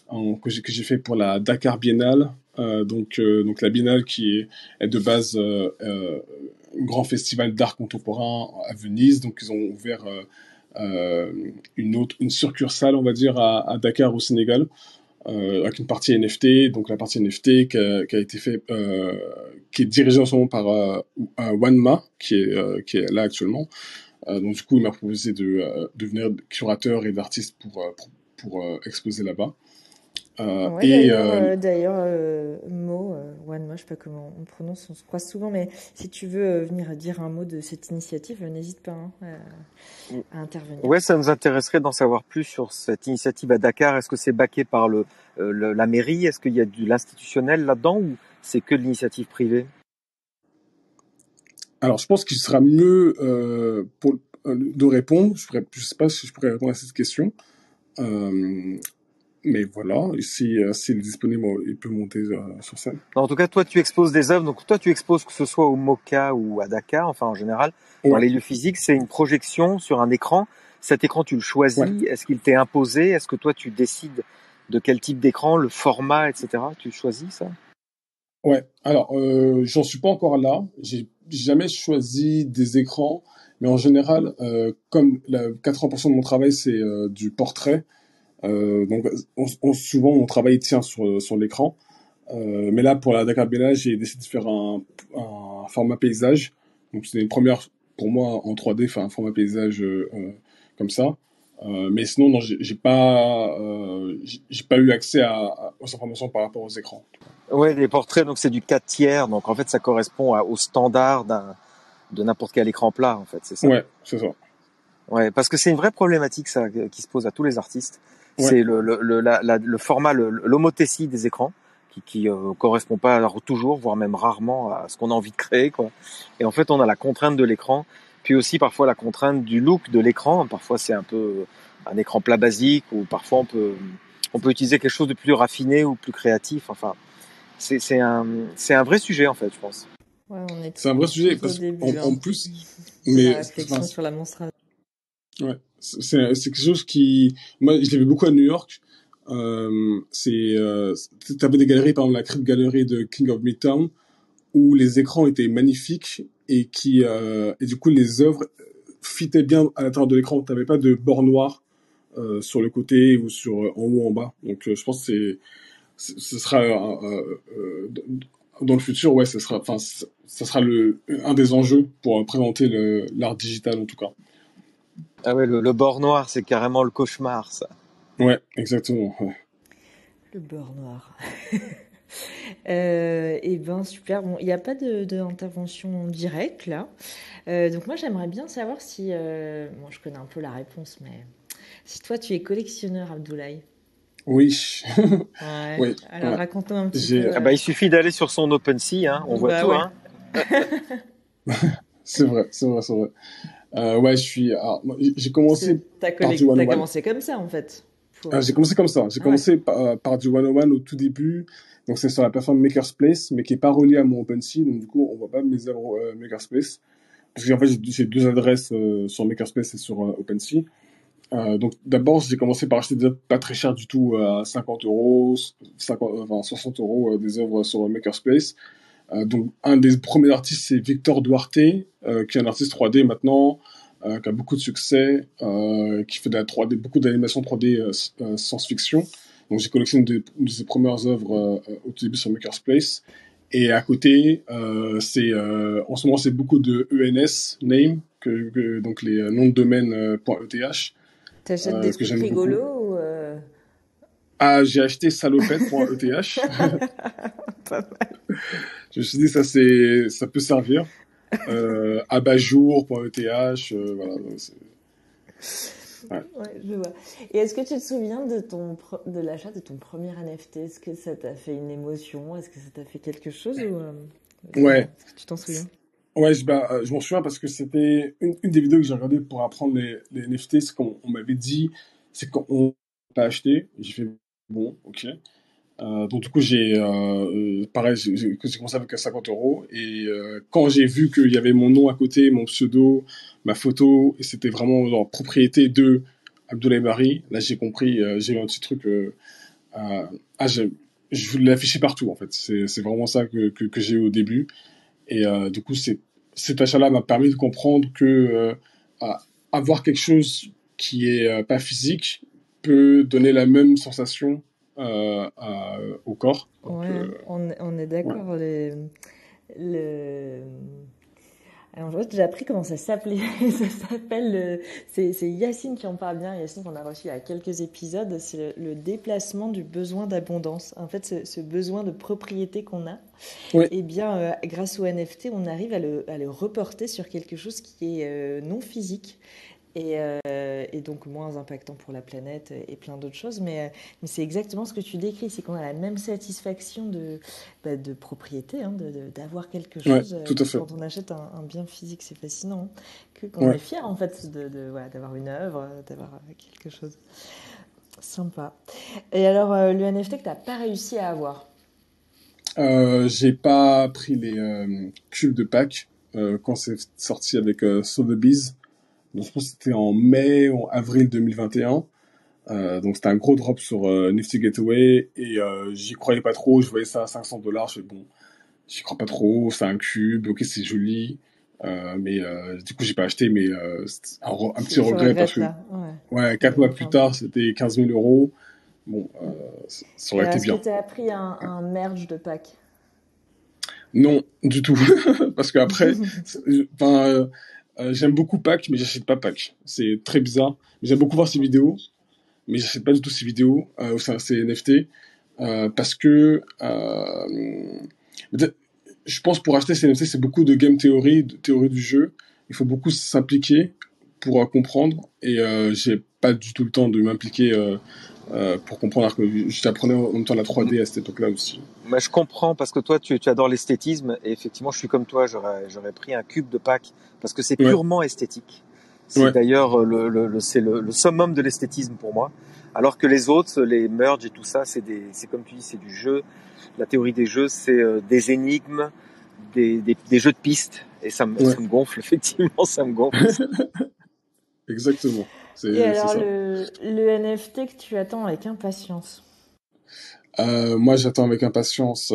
que j'ai fait pour la Dakar Biennale. Donc la Biennale est de base un grand festival d'art contemporain à Venise. Donc ils ont ouvert une succursale, on va dire, à Dakar au Sénégal, avec une partie NFT. Donc la partie NFT qui a été fait, qui est dirigée en ce moment par Wanma, qui est là actuellement. Donc du coup, il m'a proposé de devenir curateur et d'artiste pour exposer là-bas. Ouais, Et Mo, One Mo, je sais pas comment on prononce, on se croise souvent, mais si tu veux venir dire un mot de cette initiative, n'hésite pas à intervenir. Ouais, ça nous intéresserait d'en savoir plus sur cette initiative à Dakar. Est-ce que c'est backé par la mairie? Est-ce qu'il y a de l'institutionnel là-dedans ou c'est que de l'initiative privée? alors, je pense qu'il sera mieux de répondre. Je sais pas si je pourrais répondre à cette question. Mais voilà, s'il est disponible, il peut monter sur scène. En tout cas, toi, tu exposes des œuvres. Donc, toi, tu exposes que ce soit au MoCA ou à Dakar, enfin, en général, dans Ouais, les lieux physiques, c'est une projection sur un écran. Cet écran, tu le choisis. ouais, Est-ce qu'il t'est imposé? Est-ce que toi, tu décides de quel type d'écran, le format, etc. Tu choisis ça? ouais. Alors, j'en suis pas encore là. J'ai jamais choisi des écrans, mais en général, comme 80% de mon travail c'est du portrait, donc souvent mon travail tient sur l'écran. Mais là, pour la Dakar Biennale, j'ai décidé de faire un format paysage. Donc, c'était une première pour moi en 3D, faire un format paysage comme ça. Mais sinon, non, j'ai pas eu accès aux informations par rapport aux écrans. Ouais, les portraits, donc c'est du 4 tiers. Donc, en fait, ça correspond au standard de n'importe quel écran plat, en fait, c'est ça. Ouais, c'est ça. Ouais, parce que c'est une vraie problématique, ça, qui se pose à tous les artistes. Ouais, C'est le format, l'homothétie des écrans, qui correspond pas toujours, voire même rarement à ce qu'on a envie de créer, quoi. Et en fait, on a la contrainte de l'écran, puis aussi parfois la contrainte du look de l'écran. Parfois, c'est un peu un écran plat basique, ou parfois on peut utiliser quelque chose de plus raffiné ou plus créatif. Enfin, c'est un vrai sujet, en fait, je pense. Ouais, on est c'est un vrai sujet tous au parce début qu'en plus, de la mais réflexion sur la monstre. ouais, c'est quelque chose qui, moi, je l'ai vu beaucoup à New York. T'avais des galeries, par exemple la Crypt Gallery de King of Midtown, où les écrans étaient magnifiques et du coup les œuvres fitaient bien à l'intérieur de l'écran. T'avais pas de bord noir sur le côté ou en haut ou en bas. Donc je pense que ce sera dans le futur, ouais, ça sera un des enjeux pour présenter l'art digital en tout cas. Ah ouais, le bord noir, c'est carrément le cauchemar, ça. Ouais, exactement. Ouais. Le beurre noir. Et ben super. Bon, il n'y a pas d'intervention directe là. Donc moi j'aimerais bien savoir si, bon je connais un peu la réponse, mais si toi tu es collectionneur, Abdoulaye. Oui, Ouais. oui, Alors ouais. raconte-nous un petit peu. J'ai, Ah bah, il suffit d'aller sur son OpenSea, hein, on voit Bah tout, ouais. hein. c'est vrai, c'est vrai, c'est vrai. Ouais, moi, j'ai commencé par du T'as 101. commencé comme ça en fait. Pour, J'ai commencé comme ça. J'ai Ouais. commencé par du 101 au tout début. Donc, c'est sur la plateforme Makerspace, mais qui est pas reliée à mon OpenSea. Donc, du coup, on voit pas mes œuvres Makerspace. Parce qu'en fait, j'ai deux adresses sur Makerspace et sur OpenSea. Donc, d'abord, j'ai commencé par acheter des œuvres pas très chères du tout, à 50 euros, 60 euros, des œuvres sur Makerspace. Donc, un des premiers artistes, c'est Victor Duarte, qui est un artiste 3D maintenant, qui a beaucoup de succès, qui fait de la 3D, beaucoup d'animations 3D science-fiction. Donc, j'ai collectionné de ses premières œuvres au tout début sur Makerspace. Et à côté, en ce moment, c'est beaucoup de ENS, name, donc les noms de domaine .eth, T'achètes des que trucs j'aime beaucoup. rigolos ou Ah, j'ai acheté salopette.eth. Pas mal. Je me suis dit, ça peut servir. Abajour.eth, voilà. Ouais. Ouais, je vois. Et est-ce que tu te souviens de l'achat de ton premier NFT? Est-ce que ça t'a fait une émotion? Est-ce que ça t'a fait quelque chose ou Ouais. est-ce que tu t'en souviens? Ouais, je m'en souviens parce que c'était une des vidéos que j'ai regardées pour apprendre les NFT, c'est qu'on on m'avait dit, c'est qu'on pas acheté. J'ai fait, bon, ok. Donc du coup, pareil, j'ai commencé avec 50 euros. Et quand j'ai vu qu'il y avait mon nom à côté, mon pseudo, ma photo, et c'était vraiment genre propriété de Abdoulaye Bari, là j'ai compris, j'ai eu un petit truc. Euh, ah, je voulais l'afficher partout en fait. C'est vraiment ça que j'ai eu au début. Et du coup, cet achat-là m'a permis de comprendre que à- avoir quelque chose qui est pas physique peut donner la même sensation au corps. Donc, Ouais, on est ouais. d'accord. Le... Alors, en fait, j'ai appris comment ça s'appelait. Ça s'appelle, c'est Yacine qui en parle bien. Yacine qu'on a reçu il y a quelques épisodes. C'est le déplacement du besoin d'abondance. En fait, ce besoin de propriété qu'on a, Oui, eh bien, grâce au NFT, on arrive à le reporter sur quelque chose qui est non physique. Et donc moins impactant pour la planète et plein d'autres choses. Mais c'est exactement ce que tu décris, c'est qu'on a la même satisfaction de propriété, hein, d'avoir quelque ouais, chose tout à fait. quand on achète un bien physique, c'est fascinant. Hein, qu'on est Ouais. fier en fait voilà, d'avoir une œuvre, d'avoir quelque chose. Sympa. Et alors, le NFT que tu n'as pas réussi à avoir. J'ai pas pris les cubes de Pâques quand c'est sorti avec Sotheby's. Donc je pense que c'était en mai ou en avril 2021. Donc c'était un gros drop sur Nifty Gateway et j'y croyais pas trop. Je voyais ça à $500. Je fais bon, j'y crois pas trop. C'est un cube, ok c'est joli, mais du coup j'ai pas acheté. Mais c'est un petit Tu regret parce regrettes que là. Ouais. ouais, Il 4 aurait mois pu plus un peu. tard c'était 15 000 euros. Bon, ça Et aurait alors, été est-ce que bien. tu as pris un merge de Pâques? Non, du tout. Parce qu'après, enfin, j'aime beaucoup Pâques, mais j'achète pas Pâques. C'est très bizarre. J'aime beaucoup voir ses vidéos, mais j'achète pas du tout ses vidéos, enfin, ses NFT, parce que, peut-être- je pense pour acheter ces NFT, c'est beaucoup de game theory, de théorie du jeu. Il faut beaucoup s'impliquer pour comprendre, et j'ai pas du tout le temps de m'impliquer pour comprendre, alors que j'apprenais en même temps la 3D à cette époque-là aussi. Mais je comprends parce que toi, tu adores l'esthétisme et effectivement, je suis comme toi, j'aurais pris un cube de Pâques parce que c'est Ouais, purement esthétique. C'est ouais. d'ailleurs c'est le summum de l'esthétisme pour moi. Alors que les autres, les merge et tout ça, c'est comme tu dis, c'est du jeu. La théorie des jeux, c'est des énigmes, des jeux de pistes et Ouais, ça me gonfle effectivement, ça me gonfle. exactement. Et C'est alors, ça. le NFT que tu attends avec impatience. Moi, j'attends avec impatience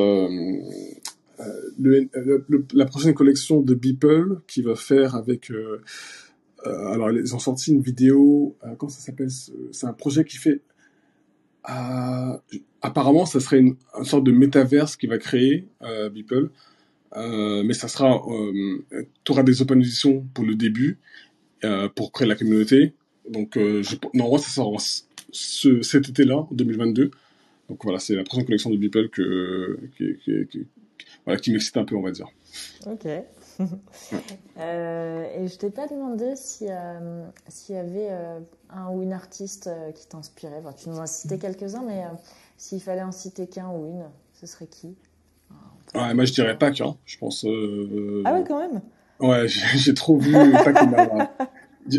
la prochaine collection de Beeple qui va faire avec. Alors, ils ont sorti une vidéo. Comment ça s'appelle C'est un projet qui fait. euh, Apparemment, ça serait une sorte de métaverse qui va créer Beeple. Mais ça sera. Tu auras des open editions pour le début, pour créer la communauté. Donc, normalement, ça sort cet été-là, en 2022. Donc voilà, c'est la prochaine collection de Beeple voilà, qui m'excite un peu, on va dire. Ok. Et je t'ai pas demandé s'il y avait un ou une artiste qui t'inspirait. Enfin, tu nous en as cité quelques-uns, mais s'il fallait en citer qu'un ou une, ce serait qui? Ouais, moi, je dirais Pâques, hein. Je pense. Ah ouais, quand même. Ouais, j'ai trop vu Pâques.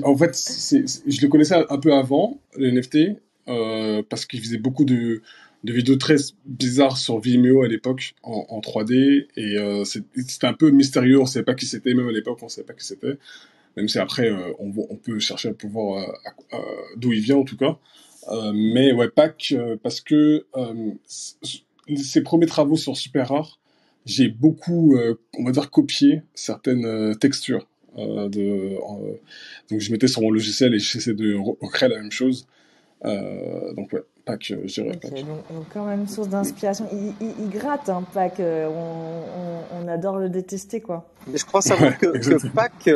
En fait, je le connaissais un peu avant, le NFT, parce qu'il faisait beaucoup de vidéos très bizarres sur Vimeo à l'époque, en 3D. Et c'était un peu mystérieux, on savait pas qui c'était, même à l'époque, on savait pas qui c'était. Même si après, on peut chercher à pouvoir d'où il vient, en tout cas. Mais ouais, Pâques, parce que ses premiers travaux sur Super Rare, j'ai beaucoup, on va dire, copié certaines textures. Donc je mettais sur mon logiciel et j'essayais de recréer la même chose. Donc ouais, Pâques, je dirais Ok, Pâques. donc quand même source d'inspiration. Il gratte, hein, Pâques. On adore le détester, quoi. Mais je crois Ouais, savoir que exactement. Pâques,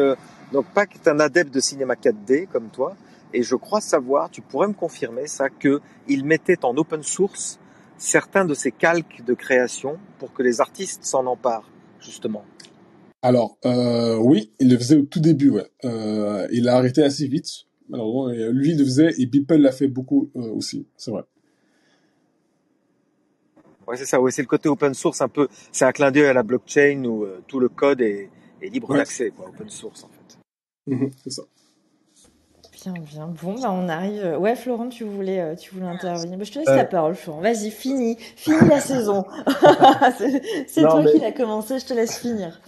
donc Pâques est un adepte de cinéma 4D comme toi, et je crois savoir, tu pourrais me confirmer ça, que il mettait en open source certains de ses calques de création pour que les artistes s'en emparent, justement. Alors, oui, il le faisait au tout début, ouais. Il a arrêté assez vite, malheureusement. Et, lui, il le faisait et Beeple l'a fait beaucoup aussi, c'est vrai. Ouais, c'est ça, ouais, c'est le côté open source un peu, c'est un clin d'œil à la blockchain où tout le code est libre Ouais, d'accès, quoi, open source en fait. c'est ça. Bien, bien. Bon, bah on arrive. Ouais, Florent, tu voulais intervenir. Bah, je te laisse la Euh, parole, Florent. Vas-y, finis la saison. C'est non, toi qui mais l'as commencé, je te laisse finir.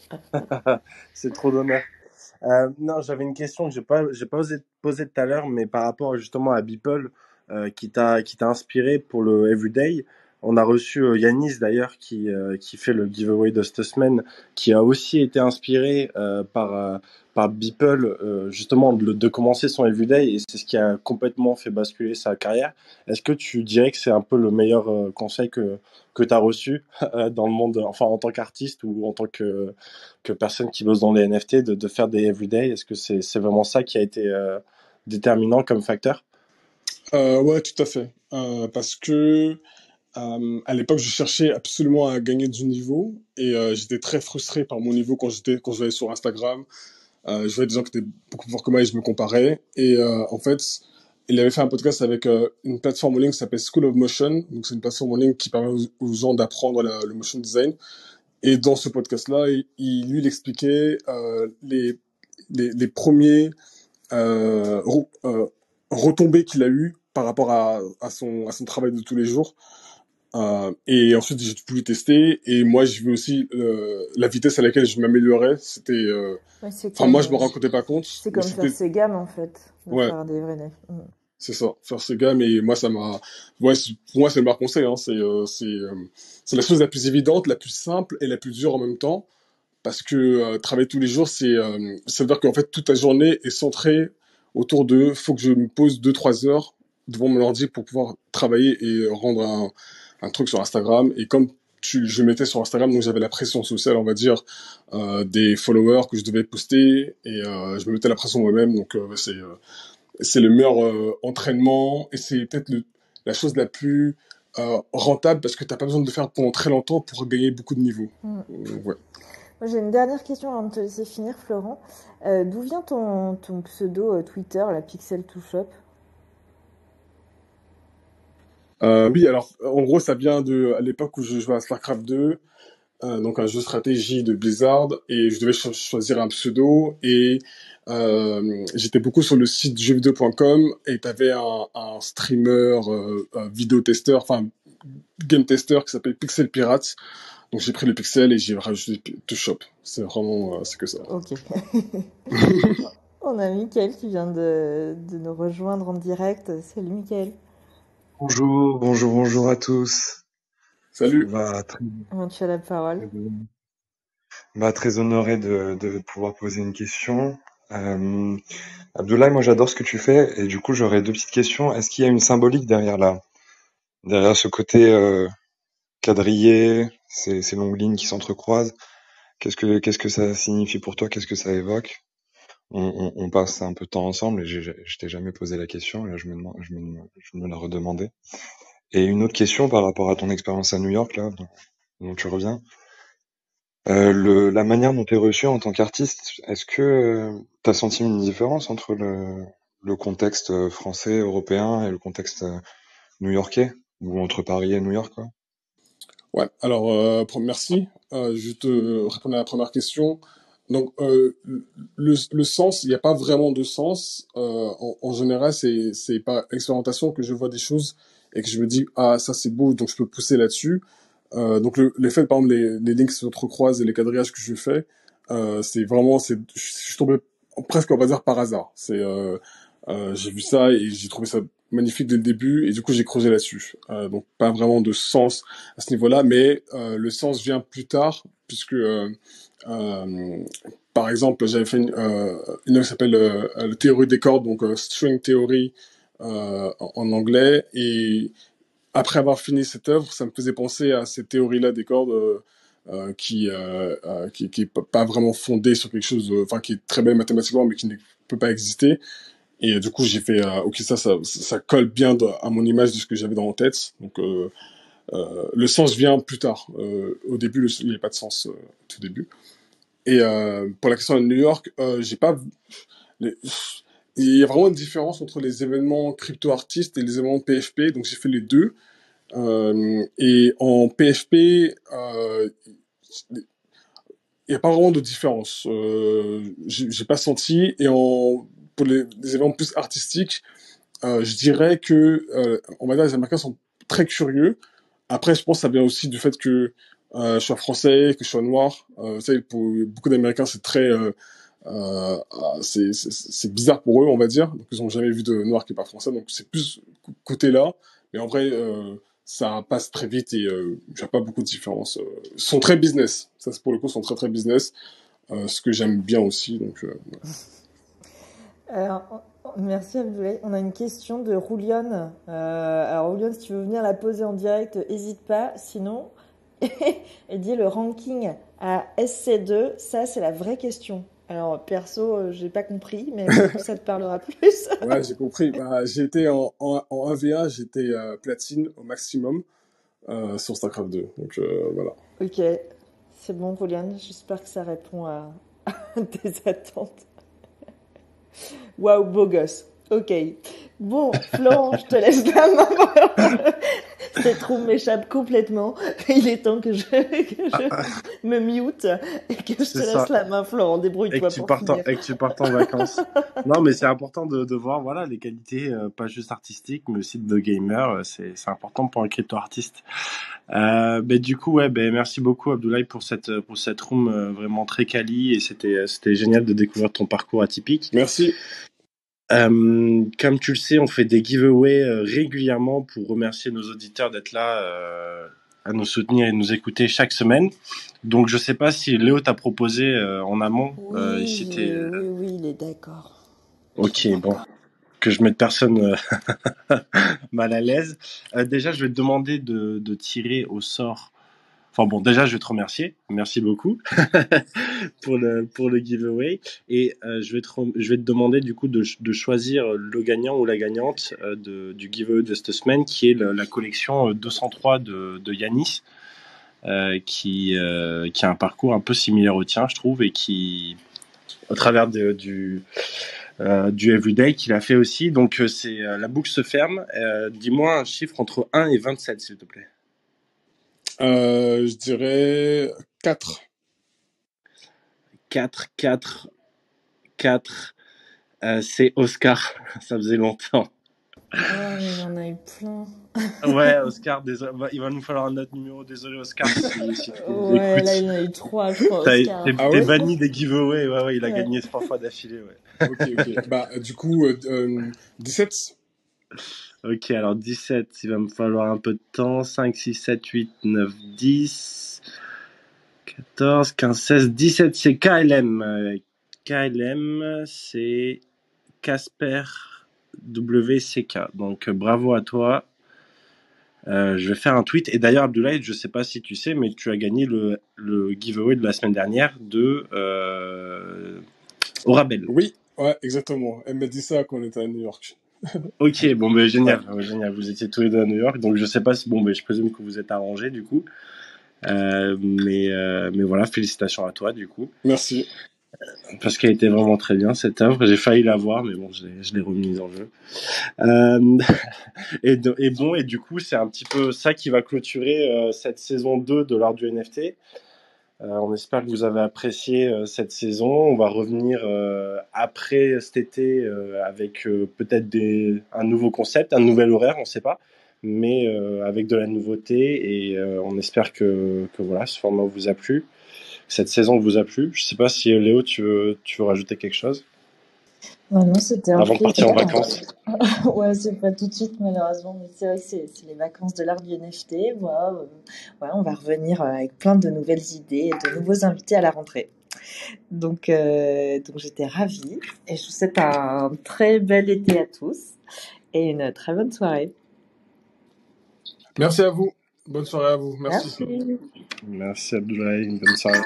c'est trop d'honneur. Non, j'avais une question que j'ai pas osé te poser tout à l'heure, mais par rapport justement à Beeple, qui t'a inspiré pour le Everyday. On a reçu Yanis d'ailleurs qui fait le giveaway de cette semaine, qui a aussi été inspiré par Beeple justement de commencer son everyday et c'est ce qui a complètement fait basculer sa carrière. Est-ce que tu dirais que c'est un peu le meilleur conseil que tu as reçu dans le monde, enfin en tant qu'artiste ou en tant que personne qui bosse dans les NFT, de faire des everyday? Est-ce que c'est vraiment ça qui a été déterminant comme facteur? Ouais, tout à fait. Parce que à l'époque, je cherchais absolument à gagner du niveau et j'étais très frustré par mon niveau quand je vais sur Instagram. Je voyais des gens qui étaient beaucoup plus forts que moi et je me comparais. Et en fait, il avait fait un podcast avec une plateforme en ligne qui s'appelle School of Motion. Donc c'est une plateforme en ligne qui permet aux gens d'apprendre le motion design. Et dans ce podcast-là, lui, il expliquait les premiers retombées qu'il a eues par rapport à son travail de tous les jours. Et ensuite, j'ai voulu tester. Et moi, j'ai vu aussi la vitesse à laquelle je m'améliorais. C'était, Ouais, c'est enfin, moi, comme, je me rendais pas compte. c'est Mais comme faire c'était, ses gammes, en fait, de ouais, faire des vrais nefs. c'est ça. Faire ce gars. Mais moi, ouais, pour moi, c'est le meilleur conseil. Hein. C'est la chose la plus évidente, la plus simple et la plus dure en même temps. Parce que travailler tous les jours, ça veut dire qu'en fait, toute ta journée est centrée autour de, faut que je me pose 2-3 heures devant mon ordi pour pouvoir travailler et rendre un truc sur Instagram. Et comme je mettais sur Instagram, donc j'avais la pression sociale, on va dire, des followers que je devais poster, et je me mettais la pression moi-même. Donc c'est le meilleur entraînement, et c'est peut-être la chose la plus rentable parce que t'as pas besoin de le faire pendant très longtemps pour gagner beaucoup de niveaux. Ouais. Moi, j'ai une dernière question avant de te laisser finir, Florent. D'où vient ton pseudo Twitter, la Pixel to Shop? Oui, alors en gros, ça vient à l'époque où je jouais à StarCraft 2, donc un jeu de stratégie de Blizzard, et je devais choisir un pseudo, et j'étais beaucoup sur le site jeuxvideo.com, et t'avais un streamer, un vidéotesteur, enfin game tester qui s'appelle Pixel Pirates. Donc j'ai pris le pixel et j'ai rajouté To Shop. C'est vraiment, c'est que ça. Ok. On a Mickaël qui vient de nous rejoindre en direct. Salut Mickaël. Bonjour, bonjour, bonjour à tous. Salut. Très, Comment tu as la parole? très honoré de pouvoir poser une question. Abdoulaye, moi j'adore ce que tu fais et du coup j'aurais deux petites questions. Est-ce qu'il y a une symbolique derrière ce côté quadrillé, ces longues lignes qui s'entrecroisent? Qu'est-ce que ça signifie pour toi? Qu'est-ce que ça évoque? On passe un peu de temps ensemble et je t'ai jamais posé la question et là je me la redemandais. Et une autre question par rapport à ton expérience à New York là, dont tu reviens. La manière dont tu es reçu en tant qu'artiste, est-ce que tu as senti une différence entre le contexte français, européen et le contexte new-yorkais? Ou entre Paris et New York, quoi? Ouais. Alors, merci. Je te répondre à la première question. Donc, le sens, il n'y a pas vraiment de sens. En général, c'est par expérimentation que je vois des choses et que je me dis, ah, ça c'est beau, donc je peux pousser là-dessus. Donc les faits, par exemple, les links s'entrecroisent et les quadrillages que je fais, je suis tombé presque, on va dire, par hasard. J'ai vu ça et j'ai trouvé ça magnifique dès le début et du coup j'ai creusé là-dessus. Donc pas vraiment de sens à ce niveau-là, mais le sens vient plus tard puisque euh, par exemple j'avais fait une qui s'appelle la théorie des cordes, donc string theory en anglais, et après avoir fini cette œuvre, ça me faisait penser à cette théorie-là des cordes qui est pas vraiment fondée sur quelque chose, enfin qui est très belle mathématiquement, mais qui ne peut pas exister. Et du coup, j'ai fait, ok, ça colle bien à mon image de ce que j'avais dans la tête. Donc, le sens vient plus tard. Au début, il n'y avait pas de sens au tout début. Et pour la question de New York, j'ai pas. les- Il y a vraiment une différence entre les événements crypto-artistes et les événements PFP. Donc, j'ai fait les deux. Et en PFP, il n'y a pas vraiment de différence. J'ai pas senti. Et pour les événements plus artistiques, je dirais que, on va dire, les Américains sont très curieux. Après, je pense que ça vient aussi du fait que je sois français, que je sois noir. Vous savez, pour beaucoup d'Américains, c'est très, c'est bizarre pour eux, on va dire. Donc, ils ont jamais vu de noir qui est pas français. Donc, c'est plus côté là. Mais en vrai, ça passe très vite et il n'y a pas beaucoup de différence. Ils sont très business. Ça, pour le coup, ils sont très, très business. Ce que j'aime bien aussi. Donc, Alors, merci Abdoulaye. On a une question de Roulion. Alors Roulion, si tu veux venir la poser en direct, n'hésite pas. Sinon, elle dit le ranking à SC2, ça c'est la vraie question. Alors perso, j'ai pas compris, mais peut-être que ça te parlera plus. ouais, j'ai compris. Bah, j'étais en 1v1, j'étais platine au maximum sur StarCraft 2. Donc, voilà. Ok, c'est bon Roulion, j'espère que ça répond à tes attentes. Waouh, beau gosse. Ok. Bon, Florent, je te laisse la main. Cette room m'échappe complètement. Il est temps que je me mute et que je te C'est ça. laisse la main, Florent. Débrouille-toi pour finir. Et que tu partes en vacances. Non, mais c'est important de voir, voilà, les qualités, pas juste artistiques, mais aussi de gamer. C'est important pour un crypto-artiste. Mais du coup, ouais, merci beaucoup, Abdoulaye, pour cette room vraiment très quali, et c'était génial de découvrir ton parcours atypique. Merci. Comme tu le sais, on fait des giveaways régulièrement pour remercier nos auditeurs d'être là, à nous soutenir et nous écouter chaque semaine. Donc, je sais pas si Léo t'a proposé en amont. Oui, il est d'accord. Ok, bon, que je mette personne mal à l'aise. Déjà, je vais te demander de tirer au sort. Enfin bon, déjà, je vais te remercier. Merci beaucoup pour le giveaway. Et je vais te demander du coup de choisir le gagnant ou la gagnante du giveaway de cette semaine, qui est la collection 203 de Yanis, qui a un parcours un peu similaire au tien, je trouve, et qui, au travers du Everyday qu'il a fait aussi. Donc, c'est la boucle se ferme. Dis-moi un chiffre entre 1 et 27, s'il te plaît. Je dirais 4. 4. C'est Oscar. Ça faisait longtemps. Oh, mais il en a eu plein. Ouais, Oscar, désolé. Il va nous falloir un autre numéro. Désolé, Oscar, si tu nous Ouais, écoutes. là, il en a eu 3, je crois, Oscar. T'es banni des giveaways. Ouais, il a gagné 3 fois d'affilée, ouais. Ok. Bah, du coup, 17. Ok, alors 17, il va me falloir un peu de temps. 5, 6, 7, 8, 9, 10, 14, 15, 16, 17, c'est KLM. KLM, c'est Casper WCK. Donc, bravo à toi. Je vais faire un tweet. Et d'ailleurs, Abdoulaye, je sais pas si tu sais, mais tu as gagné le giveaway de la semaine dernière au Rabel. Oui, ouais, exactement. Elle m'a dit ça quand on était à New York. Ok, bon, ben génial, génial. Vous étiez tous les deux à New York, donc je sais pas si, je présume que vous êtes arrangés du coup. Mais voilà, félicitations à toi du coup. Merci. Parce qu'elle était vraiment très bien cette œuvre. J'ai failli la voir, mais bon, je l'ai remise en jeu. Et du coup, c'est un petit peu ça qui va clôturer cette saison 2 de l'art du NFT. On espère que vous avez apprécié cette saison. On va revenir après cet été avec peut-être un nouveau concept, un nouvel horaire, on ne sait pas, mais avec de la nouveauté. Et on espère que voilà, ce format vous a plu, cette saison vous a plu. Je ne sais pas si Léo, tu veux rajouter quelque chose Non, c'était un avant de partir en vacances. Ouais, c'est pas tout de suite malheureusement, mais c'est vrai que c'est les vacances de l'art du NFT. Voilà, on va revenir avec plein de nouvelles idées et de nouveaux invités à la rentrée. Donc j'étais ravie et je vous souhaite un très bel été à tous et une très bonne soirée. Merci à vous. Bonne soirée à vous. Merci. Merci Abdoulaye, une bonne soirée.